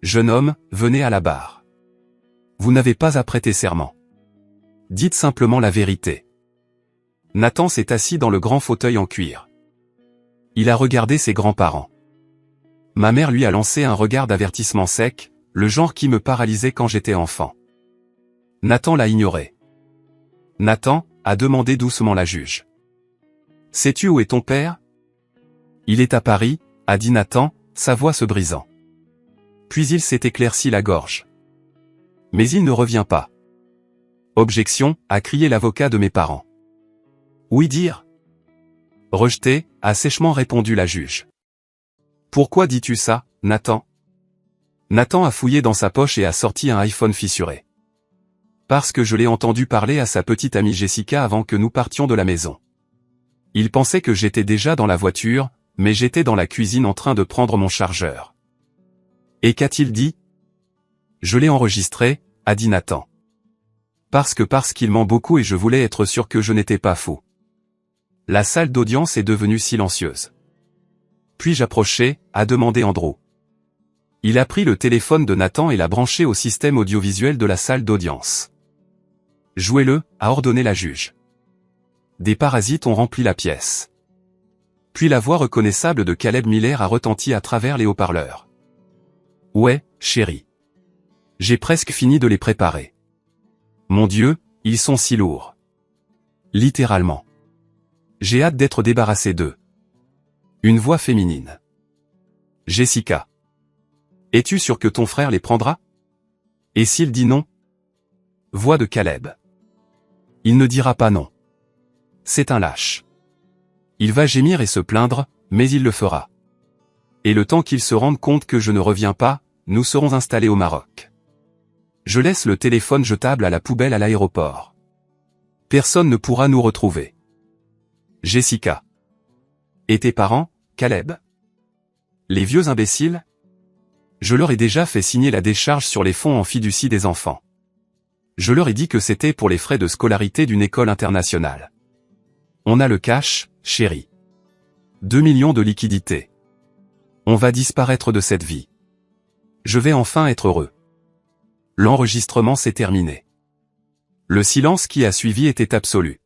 Jeune homme, venez à la barre. Vous n'avez pas à prêter serment. Dites simplement la vérité. Nathan s'est assis dans le grand fauteuil en cuir. Il a regardé ses grands-parents. Ma mère lui a lancé un regard d'avertissement sec, le genre qui me paralysait quand j'étais enfant. Nathan l'a ignoré. Nathan, a demandé doucement la juge. Sais-tu où est ton père? Il est à Paris, a dit Nathan, sa voix se brisant. Puis il s'est éclairci la gorge. Mais il ne revient pas. Objection, a crié l'avocat de mes parents. Oui dire? Rejeté, a sèchement répondu la juge. Pourquoi dis-tu ça, Nathan? Nathan a fouillé dans sa poche et a sorti un iPhone fissuré. Parce que je l'ai entendu parler à sa petite amie Jessica avant que nous partions de la maison. Il pensait que j'étais déjà dans la voiture, mais j'étais dans la cuisine en train de prendre mon chargeur. Et qu'a-t-il dit? Je l'ai enregistré, a dit Nathan. Parce qu'il ment beaucoup et je voulais être sûr que je n'étais pas fou. La salle d'audience est devenue silencieuse. Puis-je approcher, a demandé Andrew. Il a pris le téléphone de Nathan et l'a branché au système audiovisuel de la salle d'audience. Jouez-le, a ordonné la juge. Des parasites ont rempli la pièce. Puis la voix reconnaissable de Caleb Miller a retenti à travers les haut-parleurs. Ouais, chérie. J'ai presque fini de les préparer. Mon Dieu, ils sont si lourds. Littéralement. J'ai hâte d'être débarrassé d'eux. Une voix féminine. Jessica. Es-tu sûr que ton frère les prendra? Et s'il dit non? Voix de Caleb. Il ne dira pas non. C'est un lâche. Il va gémir et se plaindre, mais il le fera. Et le temps qu'il se rende compte que je ne reviens pas, nous serons installés au Maroc. Je laisse le téléphone jetable à la poubelle à l'aéroport. Personne ne pourra nous retrouver. Jessica. Et tes parents, Caleb? Les vieux imbéciles? Je leur ai déjà fait signer la décharge sur les fonds en fiducie des enfants. Je leur ai dit que c'était pour les frais de scolarité d'une école internationale. On a le cash, chérie. 2 millions de liquidités. On va disparaître de cette vie. Je vais enfin être heureux. L'enregistrement s'est terminé. Le silence qui a suivi était absolu.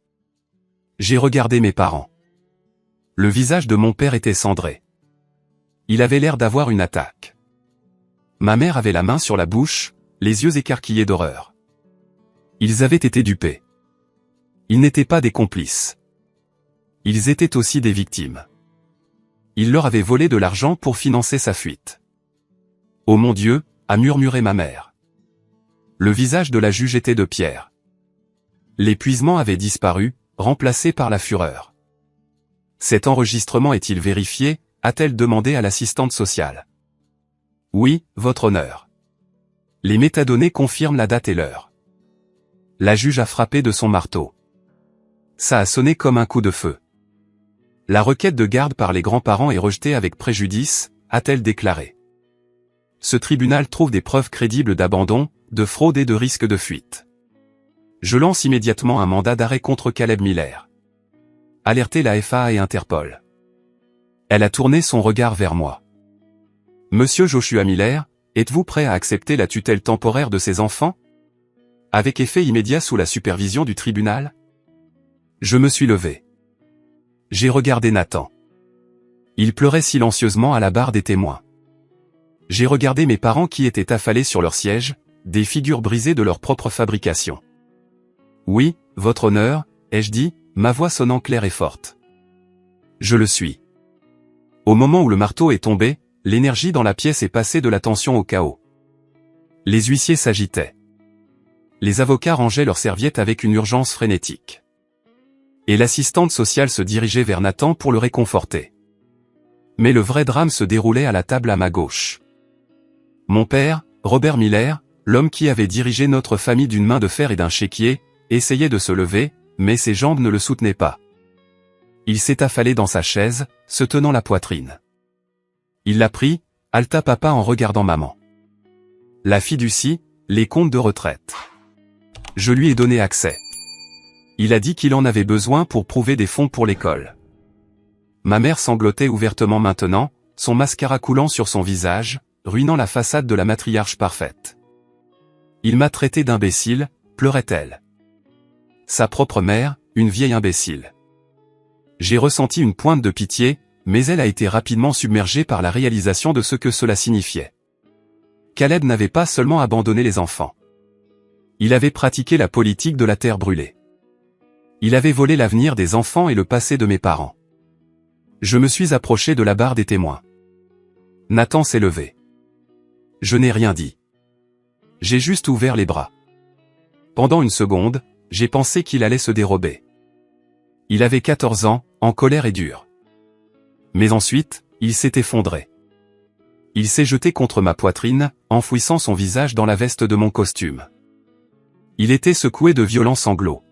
J'ai regardé mes parents. Le visage de mon père était cendré. Il avait l'air d'avoir une attaque. Ma mère avait la main sur la bouche, les yeux écarquillés d'horreur. Ils avaient été dupés. Ils n'étaient pas des complices. Ils étaient aussi des victimes. Il leur avait volé de l'argent pour financer sa fuite. Oh mon Dieu, a murmuré ma mère. Le visage de la juge était de pierre. L'épuisement avait disparu, remplacé par la fureur. Cet enregistrement est-il vérifié, a-t-elle demandé à l'assistante sociale. Oui, votre honneur. Les métadonnées confirment la date et l'heure. La juge a frappé de son marteau. Ça a sonné comme un coup de feu. La requête de garde par les grands-parents est rejetée avec préjudice, a-t-elle déclaré. Ce tribunal trouve des preuves crédibles d'abandon, de fraude et de risque de fuite. Je lance immédiatement un mandat d'arrêt contre Caleb Miller. Alertez la FAA et Interpol. Elle a tourné son regard vers moi. Monsieur Joshua Miller, êtes-vous prêt à accepter la tutelle temporaire de ses enfants? Avec effet immédiat sous la supervision du tribunal? Je me suis levé. J'ai regardé Nathan. Il pleurait silencieusement à la barre des témoins. J'ai regardé mes parents qui étaient affalés sur leur siège, des figures brisées de leur propre fabrication. Oui, votre honneur, ai-je dit, ma voix sonnant claire et forte. Je le suis. Au moment où le marteau est tombé, l'énergie dans la pièce est passée de la tension au chaos. Les huissiers s'agitaient. Les avocats rangeaient leurs serviettes avec une urgence frénétique. Et l'assistante sociale se dirigeait vers Nathan pour le réconforter. Mais le vrai drame se déroulait à la table à ma gauche. Mon père, Robert Miller, l'homme qui avait dirigé notre famille d'une main de fer et d'un chéquier, essayait de se lever, mais ses jambes ne le soutenaient pas. Il s'est affalé dans sa chaise, se tenant la poitrine. Il l'a pris, haleta papa en regardant maman. La fiducie, les comptes de retraite. Je lui ai donné accès. Il a dit qu'il en avait besoin pour prouver des fonds pour l'école. Ma mère sanglotait ouvertement maintenant, son mascara coulant sur son visage, ruinant la façade de la matriarche parfaite. Il m'a traité d'imbécile, pleurait-elle. Sa propre mère, une vieille imbécile. J'ai ressenti une pointe de pitié, mais elle a été rapidement submergée par la réalisation de ce que cela signifiait. Caleb n'avait pas seulement abandonné les enfants. Il avait pratiqué la politique de la terre brûlée. Il avait volé l'avenir des enfants et le passé de mes parents. Je me suis approché de la barre des témoins. Nathan s'est levé. Je n'ai rien dit. J'ai juste ouvert les bras. Pendant une seconde, j'ai pensé qu'il allait se dérober. Il avait 14 ans, en colère et dur. Mais ensuite, il s'est effondré. Il s'est jeté contre ma poitrine, enfouissant son visage dans la veste de mon costume. Il était secoué de violents sanglots.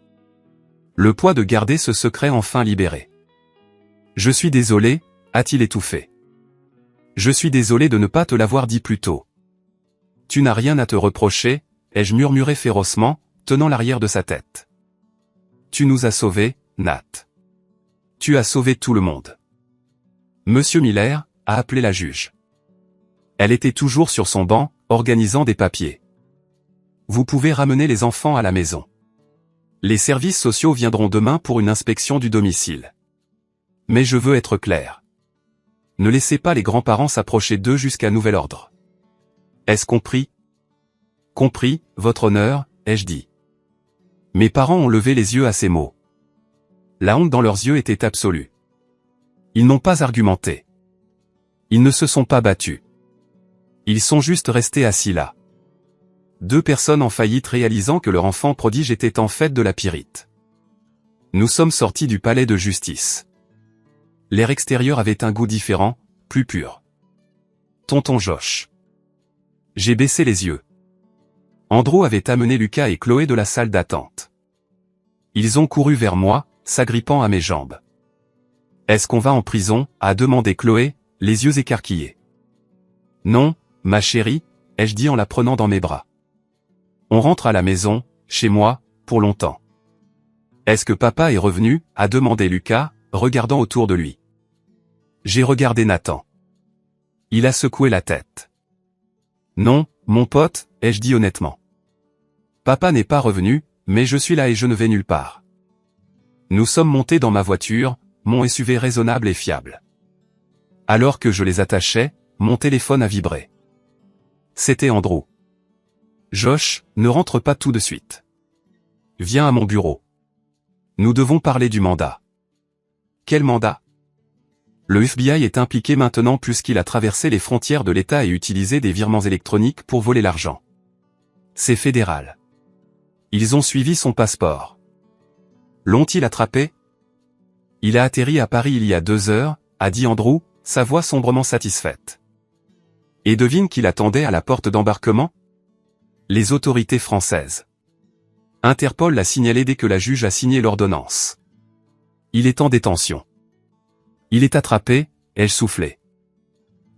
Le poids de garder ce secret enfin libéré. Je suis désolé, a-t-il étouffé. Je suis désolé de ne pas te l'avoir dit plus tôt. Tu n'as rien à te reprocher, ai-je murmuré férocement, tenant l'arrière de sa tête. Tu nous as sauvés, Nat. Tu as sauvé tout le monde. Monsieur Miller, a appelé la juge. Elle était toujours sur son banc, organisant des papiers. Vous pouvez ramener les enfants à la maison. Les services sociaux viendront demain pour une inspection du domicile. Mais je veux être clair. Ne laissez pas les grands-parents s'approcher d'eux jusqu'à nouvel ordre. Est-ce compris? Compris, votre honneur, ai-je dit. Mes parents ont levé les yeux à ces mots. La honte dans leurs yeux était absolue. Ils n'ont pas argumenté. Ils ne se sont pas battus. Ils sont juste restés assis là. Deux personnes en faillite réalisant que leur enfant prodige était en fait de la pyrite. Nous sommes sortis du palais de justice. L'air extérieur avait un goût différent, plus pur. Tonton Josh. J'ai baissé les yeux. Andrew avait amené Lucas et Chloé de la salle d'attente. Ils ont couru vers moi, s'agrippant à mes jambes. Est-ce qu'on va en prison, a demandé Chloé, les yeux écarquillés. Non, ma chérie, ai-je dit en la prenant dans mes bras. On rentre à la maison, chez moi, pour longtemps. Est-ce que papa est revenu, a demandé Lucas, regardant autour de lui. J'ai regardé Nathan. Il a secoué la tête. Non, mon pote, ai-je dit honnêtement. Papa n'est pas revenu, mais je suis là et je ne vais nulle part. Nous sommes montés dans ma voiture, mon SUV raisonnable et fiable. Alors que je les attachais, mon téléphone a vibré. C'était Andrew. Josh, ne rentre pas tout de suite. Viens à mon bureau. Nous devons parler du mandat. Quel mandat? Le FBI est impliqué maintenant puisqu'il a traversé les frontières de l'État et utilisé des virements électroniques pour voler l'argent. C'est fédéral. Ils ont suivi son passeport. L'ont-ils attrapé? Il a atterri à Paris il y a 2 heures, a dit Andrew, sa voix sombrement satisfaite. Et devine qui l'attendait à la porte d'embarquement? Les autorités françaises. Interpol l'a signalé dès que la juge a signé l'ordonnance. Il est en détention. Il est attrapé, ai-je soufflé.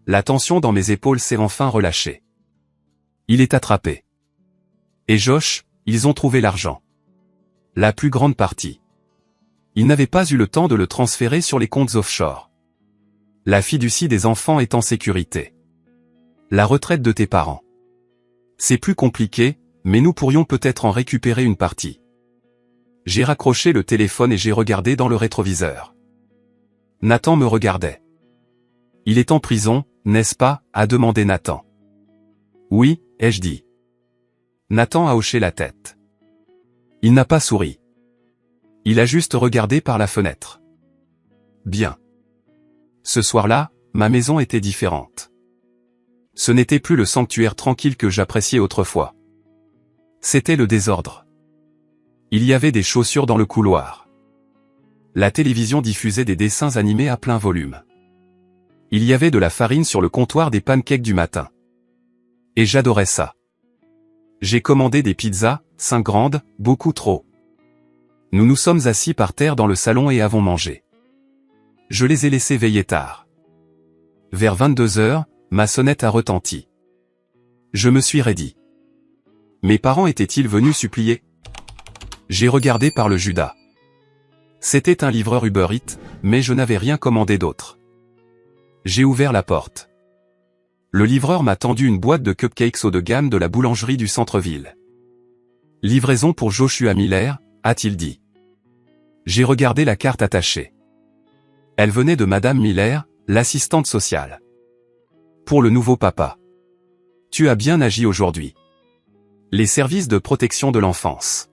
La tension dans mes épaules s'est enfin relâchée. Il est attrapé. Et Josh, ils ont trouvé l'argent. La plus grande partie. Ils n'avaient pas eu le temps de le transférer sur les comptes offshore. La fiducie des enfants est en sécurité. La retraite de tes parents. C'est plus compliqué, mais nous pourrions peut-être en récupérer une partie. J'ai raccroché le téléphone et j'ai regardé dans le rétroviseur. Nathan me regardait. Il est en prison, n'est-ce pas, a demandé Nathan. Oui, ai-je dit. Nathan a hoché la tête. Il n'a pas souri. Il a juste regardé par la fenêtre. Bien. Ce soir-là, ma maison était différente. Ce n'était plus le sanctuaire tranquille que j'appréciais autrefois. C'était le désordre. Il y avait des chaussures dans le couloir. La télévision diffusait des dessins animés à plein volume. Il y avait de la farine sur le comptoir des pancakes du matin. Et j'adorais ça. J'ai commandé des pizzas, 5 grandes, beaucoup trop. Nous nous sommes assis par terre dans le salon et avons mangé. Je les ai laissés veiller tard. Vers 22 heures, ma sonnette a retenti. Je me suis raidi. Mes parents étaient-ils venus supplier? J'ai regardé par le Judas. C'était un livreur Uber Eats, mais je n'avais rien commandé d'autre. J'ai ouvert la porte. Le livreur m'a tendu une boîte de cupcakes haut de gamme de la boulangerie du centre-ville. Livraison pour Joshua Miller, a-t-il dit. J'ai regardé la carte attachée. Elle venait de Madame Miller, l'assistante sociale. Pour le nouveau papa. Tu as bien agi aujourd'hui. Les services de protection de l'enfance.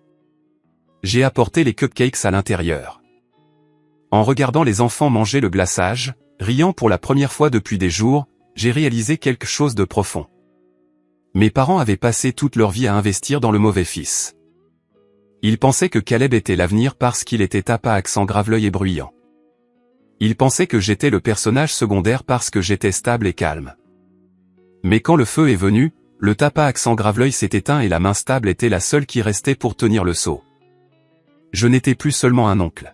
J'ai apporté les cupcakes à l'intérieur. En regardant les enfants manger le glaçage, riant pour la première fois depuis des jours, j'ai réalisé quelque chose de profond. Mes parents avaient passé toute leur vie à investir dans le mauvais fils. Ils pensaient que Caleb était l'avenir parce qu'il était tapa accent grave l'œil et bruyant. Ils pensaient que j'étais le personnage secondaire parce que j'étais stable et calme. Mais quand le feu est venu, le tapa accent grave l'œil s'est éteint et la main stable était la seule qui restait pour tenir le seau. Je n'étais plus seulement un oncle.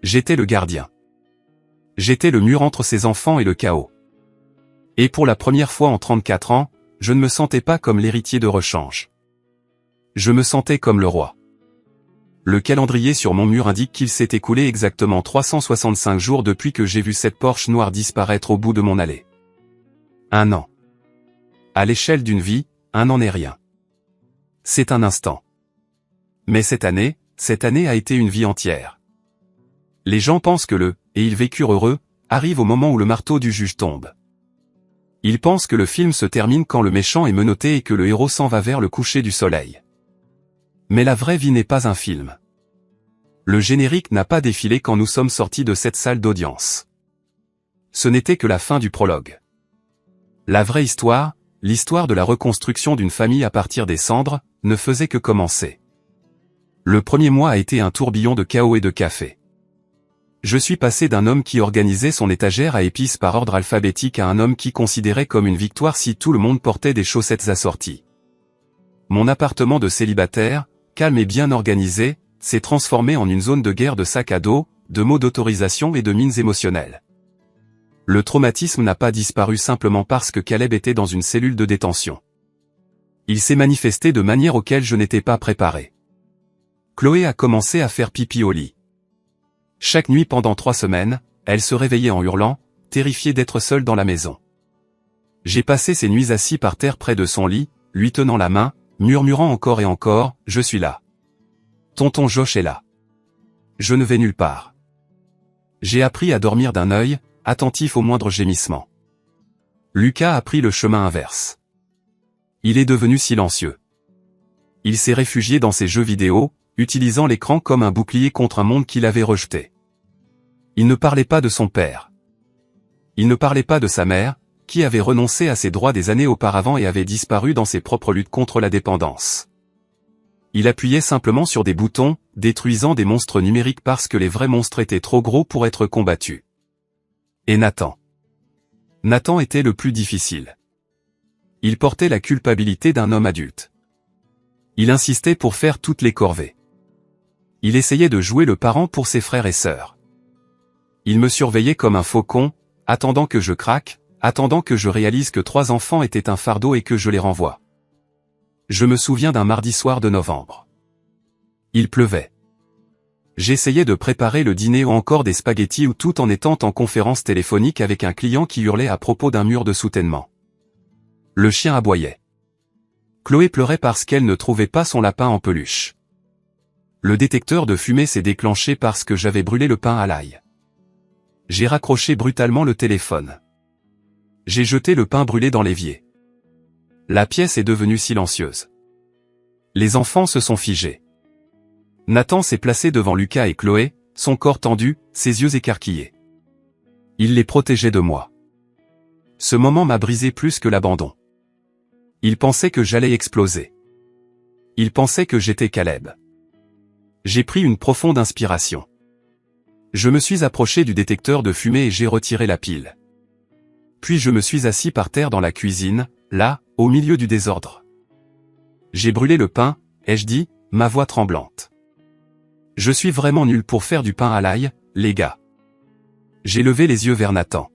J'étais le gardien. J'étais le mur entre ses enfants et le chaos. Et pour la première fois en 34 ans, je ne me sentais pas comme l'héritier de rechange. Je me sentais comme le roi. Le calendrier sur mon mur indique qu'il s'est écoulé exactement 365 jours depuis que j'ai vu cette Porsche noire disparaître au bout de mon allée. 1 an. À l'échelle d'une vie, 1 an n'est rien. C'est un instant. Mais cette année a été une vie entière. Les gens pensent que et ils vécurent heureux, arrive au moment où le marteau du juge tombe. Ils pensent que le film se termine quand le méchant est menotté et que le héros s'en va vers le coucher du soleil. Mais la vraie vie n'est pas un film. Le générique n'a pas défilé quand nous sommes sortis de cette salle d'audience. Ce n'était que la fin du prologue. La vraie histoire, l'histoire de la reconstruction d'une famille à partir des cendres, ne faisait que commencer. Le premier mois a été un tourbillon de chaos et de café. Je suis passé d'un homme qui organisait son étagère à épices par ordre alphabétique à un homme qui considérait comme une victoire si tout le monde portait des chaussettes assorties. Mon appartement de célibataire, calme et bien organisé, s'est transformé en une zone de guerre de sacs à dos, de mots d'autorisation et de mines émotionnelles. Le traumatisme n'a pas disparu simplement parce que Caleb était dans une cellule de détention. Il s'est manifesté de manière auquel je n'étais pas préparé. Chloé a commencé à faire pipi au lit. Chaque nuit pendant 3 semaines, elle se réveillait en hurlant, terrifiée d'être seule dans la maison. J'ai passé ces nuits assis par terre près de son lit, lui tenant la main, murmurant encore et encore, « Je suis là. Tonton Josh est là. Je ne vais nulle part. » J'ai appris à dormir d'un œil, attentif au moindre gémissement. Lucas a pris le chemin inverse. Il est devenu silencieux. Il s'est réfugié dans ses jeux vidéo, utilisant l'écran comme un bouclier contre un monde qu'il avait rejeté. Il ne parlait pas de son père. Il ne parlait pas de sa mère, qui avait renoncé à ses droits des années auparavant et avait disparu dans ses propres luttes contre la dépendance. Il appuyait simplement sur des boutons, détruisant des monstres numériques parce que les vrais monstres étaient trop gros pour être combattus. Et Nathan. Nathan était le plus difficile. Il portait la culpabilité d'un homme adulte. Il insistait pour faire toutes les corvées. Il essayait de jouer le parent pour ses frères et sœurs. Il me surveillait comme un faucon, attendant que je craque, attendant que je réalise que 3 enfants étaient un fardeau et que je les renvoie. Je me souviens d'un mardi soir de novembre. Il pleuvait. J'essayais de préparer le dîner ou encore des spaghettis ou tout en étant en conférence téléphonique avec un client qui hurlait à propos d'un mur de soutènement. Le chien aboyait. Chloé pleurait parce qu'elle ne trouvait pas son lapin en peluche. Le détecteur de fumée s'est déclenché parce que j'avais brûlé le pain à l'ail. J'ai raccroché brutalement le téléphone. J'ai jeté le pain brûlé dans l'évier. La pièce est devenue silencieuse. Les enfants se sont figés. Nathan s'est placé devant Lucas et Chloé, son corps tendu, ses yeux écarquillés. Il les protégeait de moi. Ce moment m'a brisé plus que l'abandon. Il pensait que j'allais exploser. Il pensait que j'étais Caleb. J'ai pris une profonde inspiration. Je me suis approché du détecteur de fumée et j'ai retiré la pile. Puis je me suis assis par terre dans la cuisine, là, au milieu du désordre. J'ai brûlé le pain, ai-je dit, ma voix tremblante. Je suis vraiment nul pour faire du pain à l'ail, les gars. J'ai levé les yeux vers Nathan.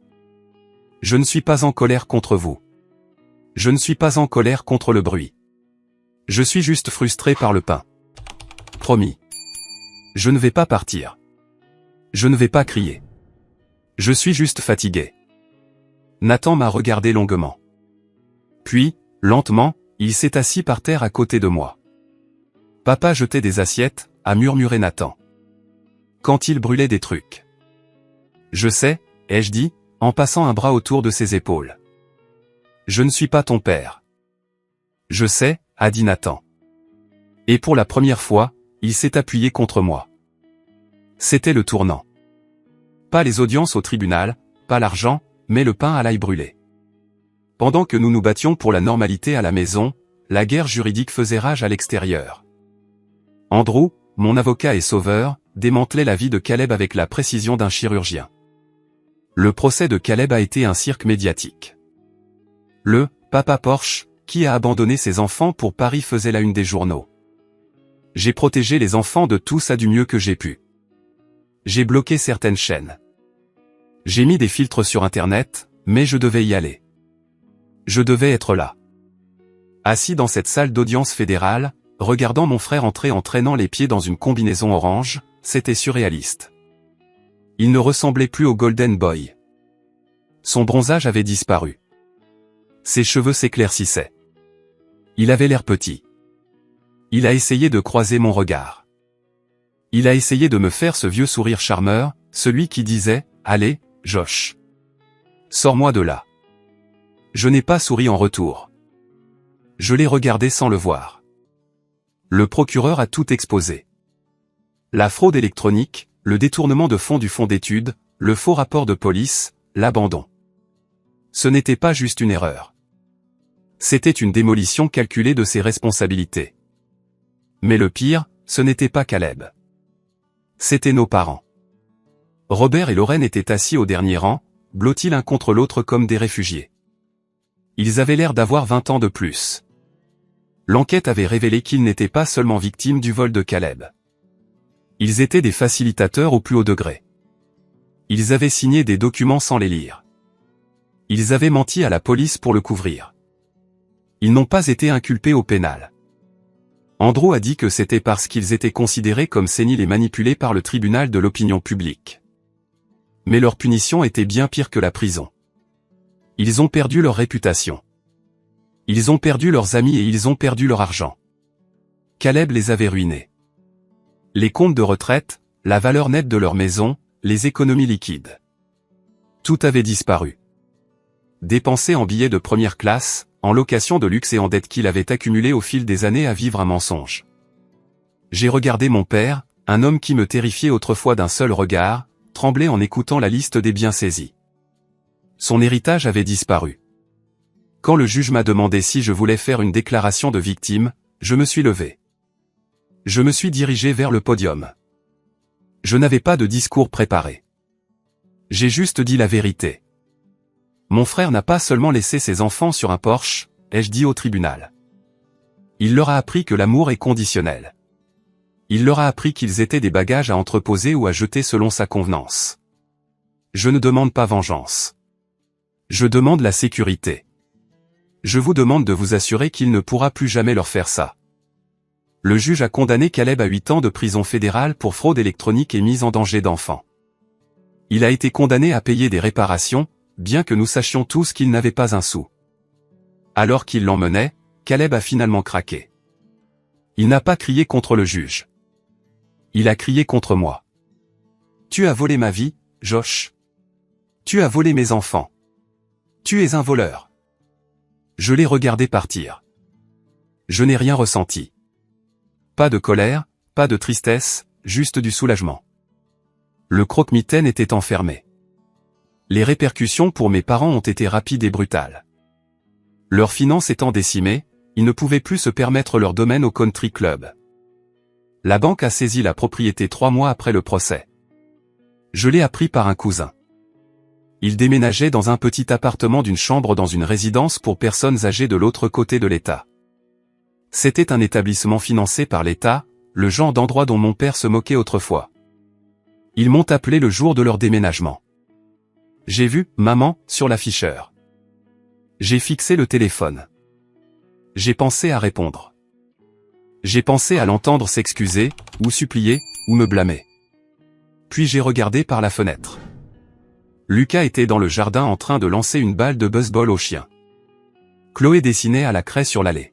Je ne suis pas en colère contre vous. Je ne suis pas en colère contre le bruit. Je suis juste frustré par le pain. Promis. Je ne vais pas partir. Je ne vais pas crier. Je suis juste fatigué. Nathan m'a regardé longuement. Puis, lentement, il s'est assis par terre à côté de moi. Papa jetait des assiettes, a murmuré Nathan. Quand il brûlait des trucs. Je sais, ai-je dit, en passant un bras autour de ses épaules. Je ne suis pas ton père. Je sais, a dit Nathan. Et pour la première fois, il s'est appuyé contre moi. C'était le tournant. Pas les audiences au tribunal, pas l'argent, mais le pain à l'ail brûlé. Pendant que nous nous battions pour la normalité à la maison, la guerre juridique faisait rage à l'extérieur. Andrew, mon avocat et sauveur, démantelait la vie de Caleb avec la précision d'un chirurgien. Le procès de Caleb a été un cirque médiatique. Le « papa Porsche » qui a abandonné ses enfants pour Paris faisait la une des journaux. J'ai protégé les enfants de tout ça du mieux que j'ai pu. J'ai bloqué certaines chaînes. J'ai mis des filtres sur Internet, mais je devais y aller. Je devais être là. Assis dans cette salle d'audience fédérale, regardant mon frère entrer en traînant les pieds dans une combinaison orange, c'était surréaliste. Il ne ressemblait plus au Golden Boy. Son bronzage avait disparu. Ses cheveux s'éclaircissaient. Il avait l'air petit. Il a essayé de croiser mon regard. Il a essayé de me faire ce vieux sourire charmeur, celui qui disait « Allez, Josh. Sors-moi de là. » Je n'ai pas souri en retour. Je l'ai regardé sans le voir. Le procureur a tout exposé. La fraude électronique, le détournement de fonds du fonds d'études, le faux rapport de police, l'abandon. Ce n'était pas juste une erreur. C'était une démolition calculée de ses responsabilités. Mais le pire, ce n'était pas Caleb. C'étaient nos parents. Robert et Lorraine étaient assis au dernier rang, blottis l'un contre l'autre comme des réfugiés. Ils avaient l'air d'avoir 20 ans de plus. L'enquête avait révélé qu'ils n'étaient pas seulement victimes du vol de Caleb. Ils étaient des facilitateurs au plus haut degré. Ils avaient signé des documents sans les lire. Ils avaient menti à la police pour le couvrir. Ils n'ont pas été inculpés au pénal. Andrew a dit que c'était parce qu'ils étaient considérés comme séniles et manipulés par le tribunal de l'opinion publique. Mais leur punition était bien pire que la prison. Ils ont perdu leur réputation. Ils ont perdu leurs amis et ils ont perdu leur argent. Caleb les avait ruinés. Les comptes de retraite, la valeur nette de leur maison, les économies liquides. Tout avait disparu. Dépensé en billets de première classe, en location de luxe et en dettes qu'il avait accumulées au fil des années à vivre un mensonge. J'ai regardé mon père, un homme qui me terrifiait autrefois d'un seul regard, trembler en écoutant la liste des biens saisis. Son héritage avait disparu. Quand le juge m'a demandé si je voulais faire une déclaration de victime, je me suis levé. Je me suis dirigé vers le podium. Je n'avais pas de discours préparé. J'ai juste dit la vérité. Mon frère n'a pas seulement laissé ses enfants sur un Porsche, ai-je dit au tribunal. Il leur a appris que l'amour est conditionnel. Il leur a appris qu'ils étaient des bagages à entreposer ou à jeter selon sa convenance. Je ne demande pas vengeance. Je demande la sécurité. Je vous demande de vous assurer qu'il ne pourra plus jamais leur faire ça. Le juge a condamné Caleb à 8 ans de prison fédérale pour fraude électronique et mise en danger d'enfants. Il a été condamné à payer des réparations, bien que nous sachions tous qu'il n'avait pas un sou. Alors qu'il l'emmenait, Caleb a finalement craqué. Il n'a pas crié contre le juge. Il a crié contre moi. Tu as volé ma vie, Josh. Tu as volé mes enfants. Tu es un voleur. Je l'ai regardé partir. Je n'ai rien ressenti. Pas de colère, pas de tristesse, juste du soulagement. Le croque-mitaine était enfermé. Les répercussions pour mes parents ont été rapides et brutales. Leurs finances étant décimées, ils ne pouvaient plus se permettre leur domaine au country club. La banque a saisi la propriété 3 mois après le procès. Je l'ai appris par un cousin. Il déménageait dans un petit appartement d'une chambre dans une résidence pour personnes âgées de l'autre côté de l'État. C'était un établissement financé par l'État, le genre d'endroit dont mon père se moquait autrefois. Ils m'ont appelé le jour de leur déménagement. J'ai vu « Maman » sur l'afficheur. J'ai fixé le téléphone. J'ai pensé à répondre. J'ai pensé à l'entendre s'excuser, ou supplier, ou me blâmer. Puis j'ai regardé par la fenêtre. Lucas était dans le jardin en train de lancer une balle de baseball au chien. Chloé dessinait à la craie sur l'allée.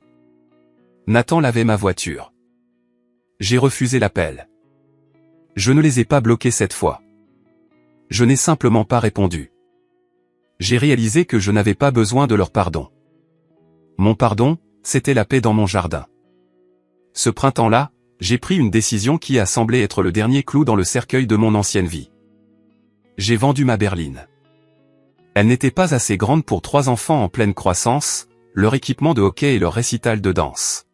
Nathan lavait ma voiture. J'ai refusé l'appel. Je ne les ai pas bloqués cette fois. Je n'ai simplement pas répondu. J'ai réalisé que je n'avais pas besoin de leur pardon. Mon pardon, c'était la paix dans mon jardin. Ce printemps-là, j'ai pris une décision qui a semblé être le dernier clou dans le cercueil de mon ancienne vie. J'ai vendu ma berline. Elle n'était pas assez grande pour 3 enfants en pleine croissance, leur équipement de hockey et leur récital de danse.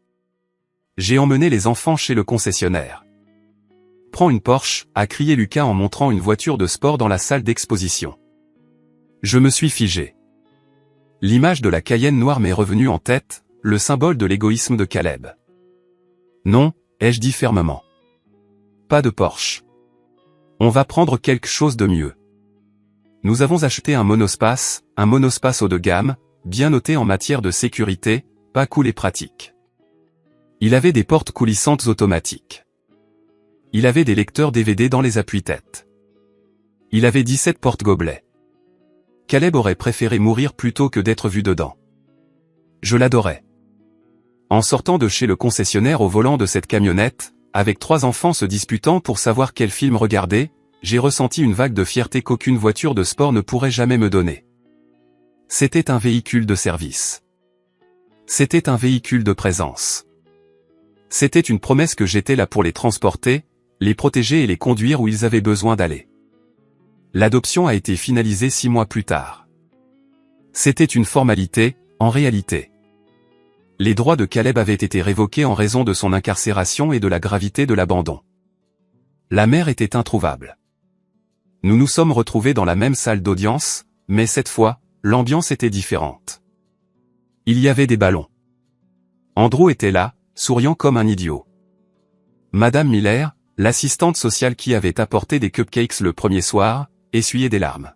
J'ai emmené les enfants chez le concessionnaire. « Prends une Porsche » a crié Lucas en montrant une voiture de sport dans la salle d'exposition. Je me suis figé. L'image de la Cayenne noire m'est revenue en tête, le symbole de l'égoïsme de Caleb. Non, ai-je dit fermement. Pas de Porsche. On va prendre quelque chose de mieux. Nous avons acheté un monospace haut de gamme, bien noté en matière de sécurité, pas cool et pratique. Il avait des portes coulissantes automatiques. Il avait des lecteurs DVD dans les appuis-têtes. Il avait 17 porte-gobelets. Caleb aurait préféré mourir plutôt que d'être vu dedans. Je l'adorais. En sortant de chez le concessionnaire au volant de cette camionnette, avec 3 enfants se disputant pour savoir quel film regarder, j'ai ressenti une vague de fierté qu'aucune voiture de sport ne pourrait jamais me donner. C'était un véhicule de service. C'était un véhicule de présence. C'était une promesse que j'étais là pour les transporter, les protéger et les conduire où ils avaient besoin d'aller. L'adoption a été finalisée 6 mois plus tard. C'était une formalité, en réalité. Les droits de Caleb avaient été révoqués en raison de son incarcération et de la gravité de l'abandon. La mère était introuvable. Nous nous sommes retrouvés dans la même salle d'audience, mais cette fois, l'ambiance était différente. Il y avait des ballons. Andrew était là, souriant comme un idiot. Madame Miller, l'assistante sociale qui avait apporté des cupcakes le premier soir, essuyait des larmes.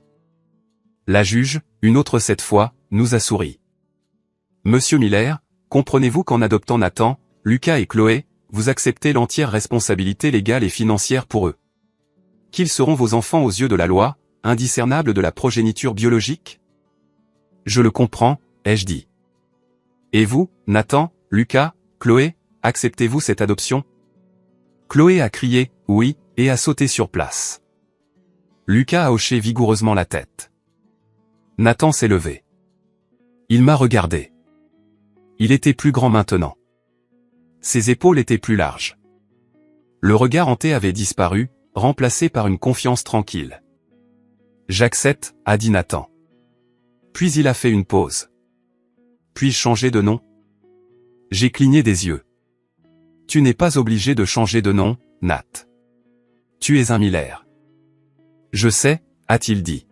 La juge, une autre cette fois, nous a souri. Monsieur Miller, comprenez-vous qu'en adoptant Nathan, Lucas et Chloé, vous acceptez l'entière responsabilité légale et financière pour eux? Qu'ils seront vos enfants aux yeux de la loi, indiscernables de la progéniture biologique? Je le comprends, ai-je dit. Et vous, Nathan, Lucas, Chloé, acceptez-vous cette adoption? Chloé a crié « oui » et a sauté sur place. Lucas a hoché vigoureusement la tête. Nathan s'est levé. Il m'a regardé. Il était plus grand maintenant. Ses épaules étaient plus larges. Le regard hanté avait disparu, remplacé par une confiance tranquille. J'accepte, a dit Nathan. Puis il a fait une pause. Puis-je changer de nom? J'ai cligné des yeux. Tu n'es pas obligé de changer de nom, Nat. Tu es un Miller. Je sais, a-t-il dit.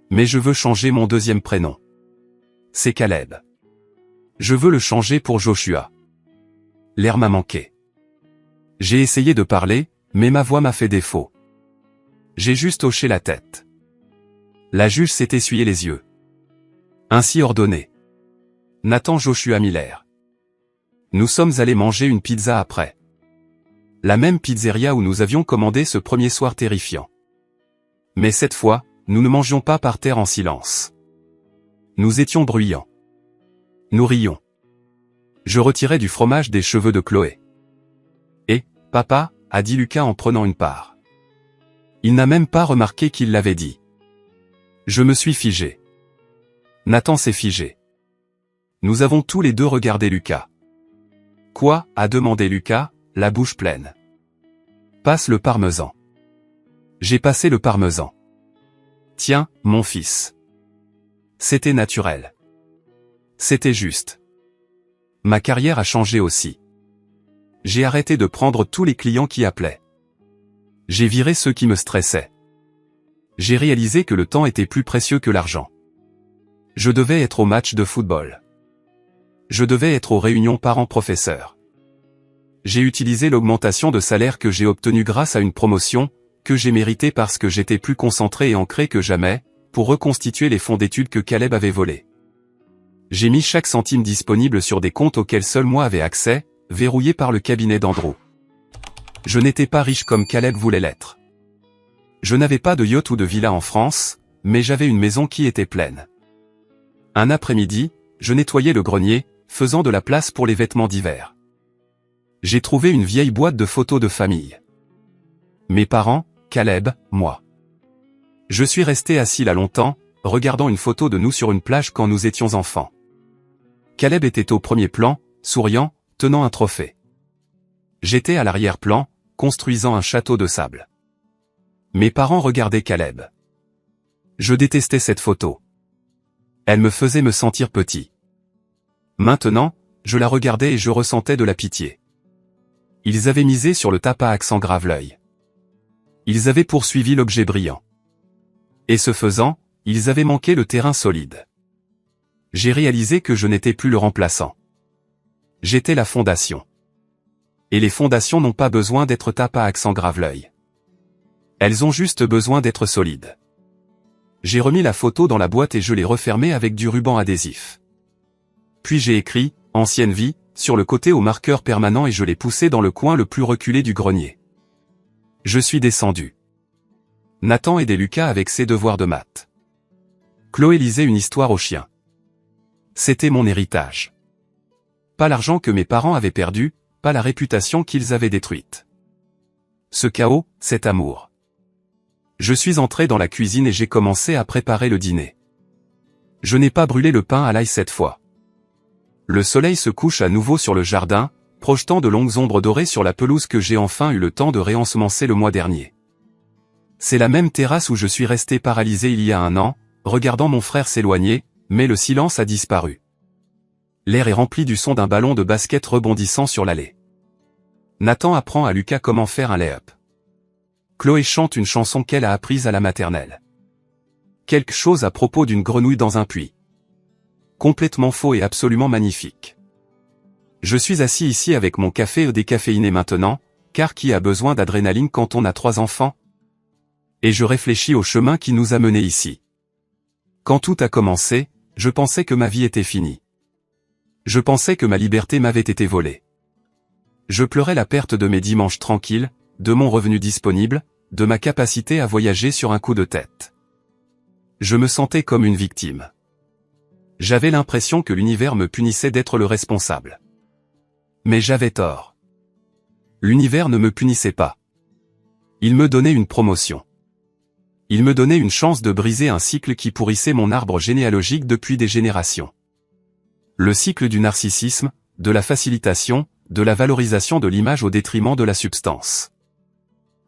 Mais je veux changer mon deuxième prénom. C'est Caleb. Je veux le changer pour Joshua. L'air m'a manqué. J'ai essayé de parler, mais ma voix m'a fait défaut. J'ai juste hoché la tête. La juge s'est essuyé les yeux. Ainsi ordonné. Nathan Joshua Miller. Nous sommes allés manger une pizza après. La même pizzeria où nous avions commandé ce premier soir terrifiant. Mais cette fois, nous ne mangions pas par terre en silence. Nous étions bruyants. Nous rions. Je retirais du fromage des cheveux de Chloé. Et, papa, a dit Lucas en prenant une part. Il n'a même pas remarqué qu'il l'avait dit. Je me suis figé. Nathan s'est figé. Nous avons tous les deux regardé Lucas. Quoi, a demandé Lucas, la bouche pleine. Passe le parmesan. J'ai passé le parmesan. Tiens, mon fils. C'était naturel. C'était juste. Ma carrière a changé aussi. J'ai arrêté de prendre tous les clients qui appelaient. J'ai viré ceux qui me stressaient. J'ai réalisé que le temps était plus précieux que l'argent. Je devais être au match de football. Je devais être aux réunions parents-professeurs. J'ai utilisé l'augmentation de salaire que j'ai obtenue grâce à une promotion, que j'ai méritée parce que j'étais plus concentré et ancré que jamais, pour reconstituer les fonds d'études que Caleb avait volés. J'ai mis chaque centime disponible sur des comptes auxquels seul moi avais accès, verrouillés par le cabinet d'Andrew. Je n'étais pas riche comme Caleb voulait l'être. Je n'avais pas de yacht ou de villa en France, mais j'avais une maison qui était pleine. Un après-midi, je nettoyais le grenier, faisant de la place pour les vêtements d'hiver. J'ai trouvé une vieille boîte de photos de famille. Mes parents, Caleb, moi. Je suis resté assis là longtemps, regardant une photo de nous sur une plage quand nous étions enfants. Caleb était au premier plan, souriant, tenant un trophée. J'étais à l'arrière-plan, construisant un château de sable. Mes parents regardaient Caleb. Je détestais cette photo. Elle me faisait me sentir petit. Maintenant, je la regardais et je ressentais de la pitié. Ils avaient misé sur le tape à accent grave-l'œil. Ils avaient poursuivi l'objet brillant. Et ce faisant, ils avaient manqué le terrain solide. J'ai réalisé que je n'étais plus le remplaçant. J'étais la fondation. Et les fondations n'ont pas besoin d'être tape à accent grave-l'œil. Elles ont juste besoin d'être solides. J'ai remis la photo dans la boîte et je l'ai refermée avec du ruban adhésif. Puis j'ai écrit « Ancienne vie » sur le côté au marqueur permanent et je l'ai poussé dans le coin le plus reculé du grenier. Je suis descendu. Nathan aidait Lucas avec ses devoirs de maths. Chloé lisait une histoire aux chiens. C'était mon héritage. Pas l'argent que mes parents avaient perdu, pas la réputation qu'ils avaient détruite. Ce chaos, cet amour. Je suis entré dans la cuisine et j'ai commencé à préparer le dîner. Je n'ai pas brûlé le pain à l'ail cette fois. Le soleil se couche à nouveau sur le jardin, projetant de longues ombres dorées sur la pelouse que j'ai enfin eu le temps de réensemencer le mois dernier. C'est la même terrasse où je suis resté paralysé il y a un an, regardant mon frère s'éloigner, mais le silence a disparu. L'air est rempli du son d'un ballon de basket rebondissant sur l'allée. Nathan apprend à Lucas comment faire un lay-up. Chloé chante une chanson qu'elle a apprise à la maternelle. Quelque chose à propos d'une grenouille dans un puits. Complètement faux et absolument magnifique. Je suis assis ici avec mon café décaféiné maintenant, car qui a besoin d'adrénaline quand on a 3 enfants? Et je réfléchis au chemin qui nous a menés ici. Quand tout a commencé, je pensais que ma vie était finie. Je pensais que ma liberté m'avait été volée. Je pleurais la perte de mes dimanches tranquilles, de mon revenu disponible, de ma capacité à voyager sur un coup de tête. Je me sentais comme une victime. J'avais l'impression que l'univers me punissait d'être le responsable. Mais j'avais tort. L'univers ne me punissait pas. Il me donnait une promotion. Il me donnait une chance de briser un cycle qui pourrissait mon arbre généalogique depuis des générations. Le cycle du narcissisme, de la facilitation, de la valorisation de l'image au détriment de la substance.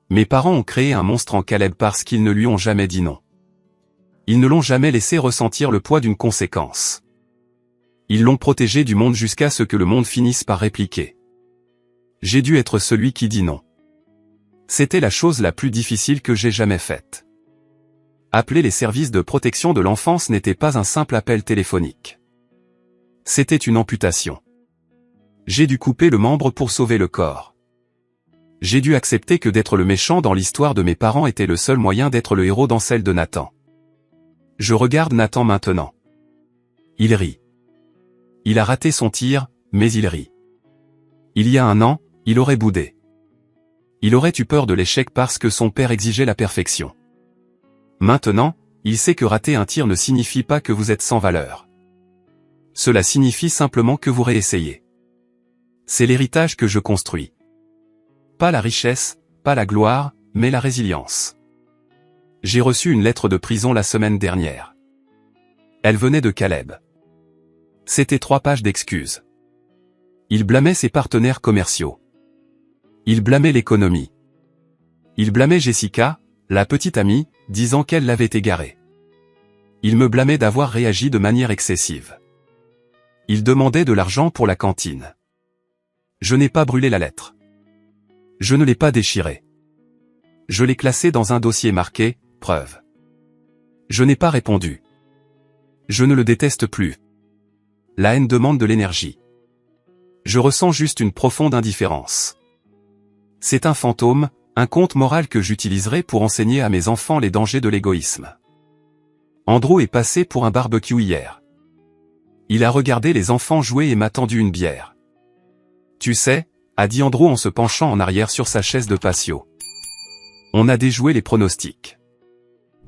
Mes parents ont créé un monstre en Caleb parce qu'ils ne lui ont jamais dit non. Ils ne l'ont jamais laissé ressentir le poids d'une conséquence. Ils l'ont protégé du monde jusqu'à ce que le monde finisse par répliquer. J'ai dû être celui qui dit non. C'était la chose la plus difficile que j'ai jamais faite. Appeler les services de protection de l'enfance n'était pas un simple appel téléphonique. C'était une amputation. J'ai dû couper le membre pour sauver le corps. J'ai dû accepter que d'être le méchant dans l'histoire de mes parents était le seul moyen d'être le héros dans celle de Nathan. Je regarde Nathan maintenant. Il rit. Il a raté son tir, mais il rit. Il y a un an, il aurait boudé. Il aurait eu peur de l'échec parce que son père exigeait la perfection. Maintenant, il sait que rater un tir ne signifie pas que vous êtes sans valeur. Cela signifie simplement que vous réessayez. C'est l'héritage que je construis. Pas la richesse, pas la gloire, mais la résilience. J'ai reçu une lettre de prison la semaine dernière. Elle venait de Caleb. C'était 3 pages d'excuses. Il blâmait ses partenaires commerciaux. Il blâmait l'économie. Il blâmait Jessica, la petite amie, disant qu'elle l'avait égaré. Il me blâmait d'avoir réagi de manière excessive. Il demandait de l'argent pour la cantine. Je n'ai pas brûlé la lettre. Je ne l'ai pas déchirée. Je l'ai classée dans un dossier marqué « Preuve ». Je n'ai pas répondu. Je ne le déteste plus. La haine demande de l'énergie. Je ressens juste une profonde indifférence. C'est un fantôme, un conte moral que j'utiliserai pour enseigner à mes enfants les dangers de l'égoïsme. Andrew est passé pour un barbecue hier. Il a regardé les enfants jouer et m'a tendu une bière. Tu sais, a dit Andrew en se penchant en arrière sur sa chaise de patio. On a déjoué les pronostics.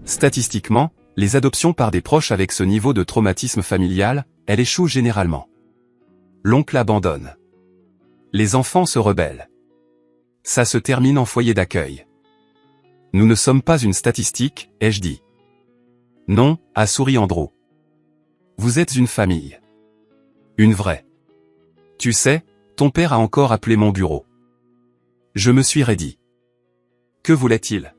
Statistiquement, les adoptions par des proches avec ce niveau de traumatisme familial, elles échouent généralement. L'oncle abandonne. Les enfants se rebellent. Ça se termine en foyer d'accueil. Nous ne sommes pas une statistique, ai-je dit. Non, a souri Andrew. Vous êtes une famille. Une vraie. Tu sais, ton père a encore appelé mon bureau. Je me suis raidi. Que voulait-il?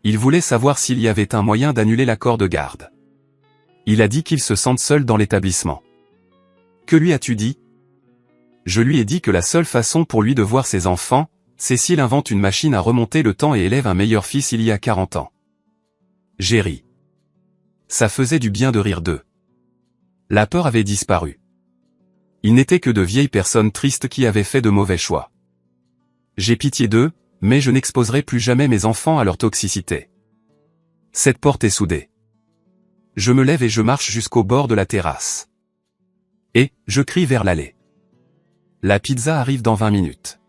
Il voulait savoir s'il y avait un moyen d'annuler l'accord de garde. Il a dit qu'il se sente seul dans l'établissement. Que lui as-tu dit? Je lui ai dit que la seule façon pour lui de voir ses enfants, c'est s'il invente une machine à remonter le temps et élève un meilleur fils il y a 40 ans. J'ai ri. Ça faisait du bien de rire d'eux. La peur avait disparu. Ils n'étaient que de vieilles personnes tristes qui avaient fait de mauvais choix. J'ai pitié d'eux, mais je n'exposerai plus jamais mes enfants à leur toxicité. Cette porte est soudée. Je me lève et je marche jusqu'au bord de la terrasse. Et, je crie vers l'allée. La pizza arrive dans 20 minutes.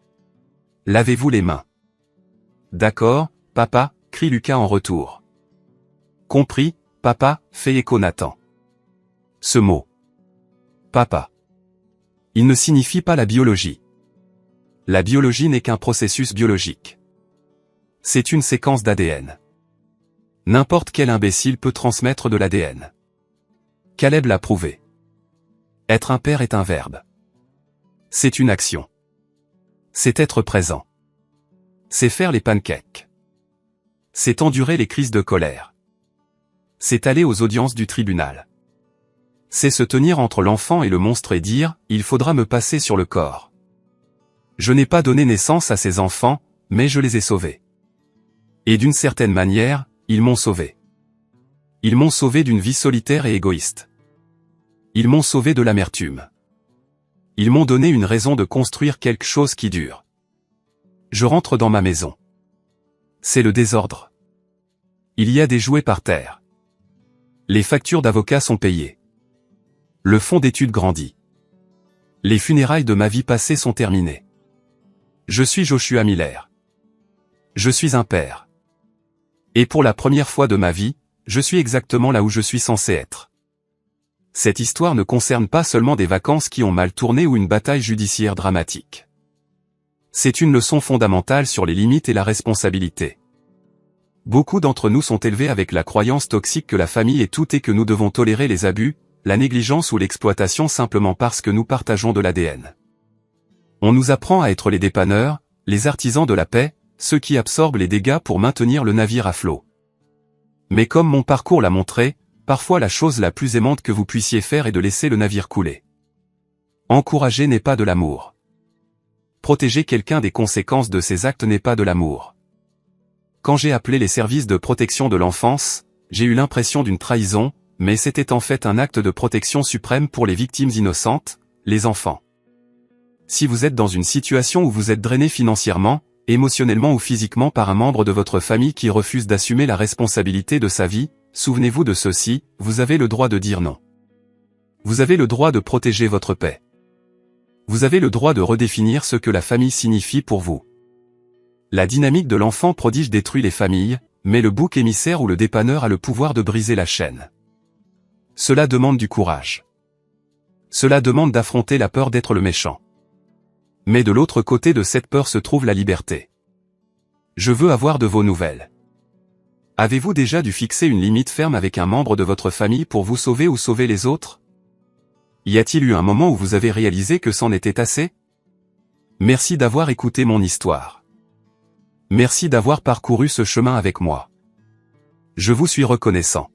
Lavez-vous les mains. D'accord, papa, crie Lucas en retour. Compris, papa, fait écho Nathan. Ce mot. Papa. Il ne signifie pas la biologie. La biologie n'est qu'un processus biologique. C'est une séquence d'ADN. N'importe quel imbécile peut transmettre de l'ADN. Caleb l'a prouvé. Être un père est un verbe. C'est une action. C'est être présent. C'est faire les pancakes. C'est endurer les crises de colère. C'est aller aux audiences du tribunal. C'est se tenir entre l'enfant et le monstre et dire « il faudra me passer sur le corps ». Je n'ai pas donné naissance à ces enfants, mais je les ai sauvés. Et d'une certaine manière, ils m'ont sauvé. Ils m'ont sauvé d'une vie solitaire et égoïste. Ils m'ont sauvé de l'amertume. Ils m'ont donné une raison de construire quelque chose qui dure. Je rentre dans ma maison. C'est le désordre. Il y a des jouets par terre. Les factures d'avocat sont payées. Le fonds d'études grandit. Les funérailles de ma vie passée sont terminées. Je suis Joshua Miller. Je suis un père. Et pour la première fois de ma vie, je suis exactement là où je suis censé être. Cette histoire ne concerne pas seulement des vacances qui ont mal tourné ou une bataille judiciaire dramatique. C'est une leçon fondamentale sur les limites et la responsabilité. Beaucoup d'entre nous sont élevés avec la croyance toxique que la famille est tout et que nous devons tolérer les abus, la négligence ou l'exploitation simplement parce que nous partageons de l'ADN. On nous apprend à être les dépanneurs, les artisans de la paix, ceux qui absorbent les dégâts pour maintenir le navire à flot. Mais comme mon parcours l'a montré, parfois la chose la plus aimante que vous puissiez faire est de laisser le navire couler. Encourager n'est pas de l'amour. Protéger quelqu'un des conséquences de ses actes n'est pas de l'amour. Quand j'ai appelé les services de protection de l'enfance, j'ai eu l'impression d'une trahison, mais c'était en fait un acte de protection suprême pour les victimes innocentes, les enfants. Si vous êtes dans une situation où vous êtes drainé financièrement, émotionnellement ou physiquement par un membre de votre famille qui refuse d'assumer la responsabilité de sa vie, souvenez-vous de ceci, vous avez le droit de dire non. Vous avez le droit de protéger votre paix. Vous avez le droit de redéfinir ce que la famille signifie pour vous. La dynamique de l'enfant prodige détruit les familles, mais le bouc émissaire ou le dépanneur a le pouvoir de briser la chaîne. Cela demande du courage. Cela demande d'affronter la peur d'être le méchant. Mais de l'autre côté de cette peur se trouve la liberté. Je veux avoir de vos nouvelles. Avez-vous déjà dû fixer une limite ferme avec un membre de votre famille pour vous sauver ou sauver les autres? Y a-t-il eu un moment où vous avez réalisé que c'en était assez? Merci d'avoir écouté mon histoire. Merci d'avoir parcouru ce chemin avec moi. Je vous suis reconnaissant.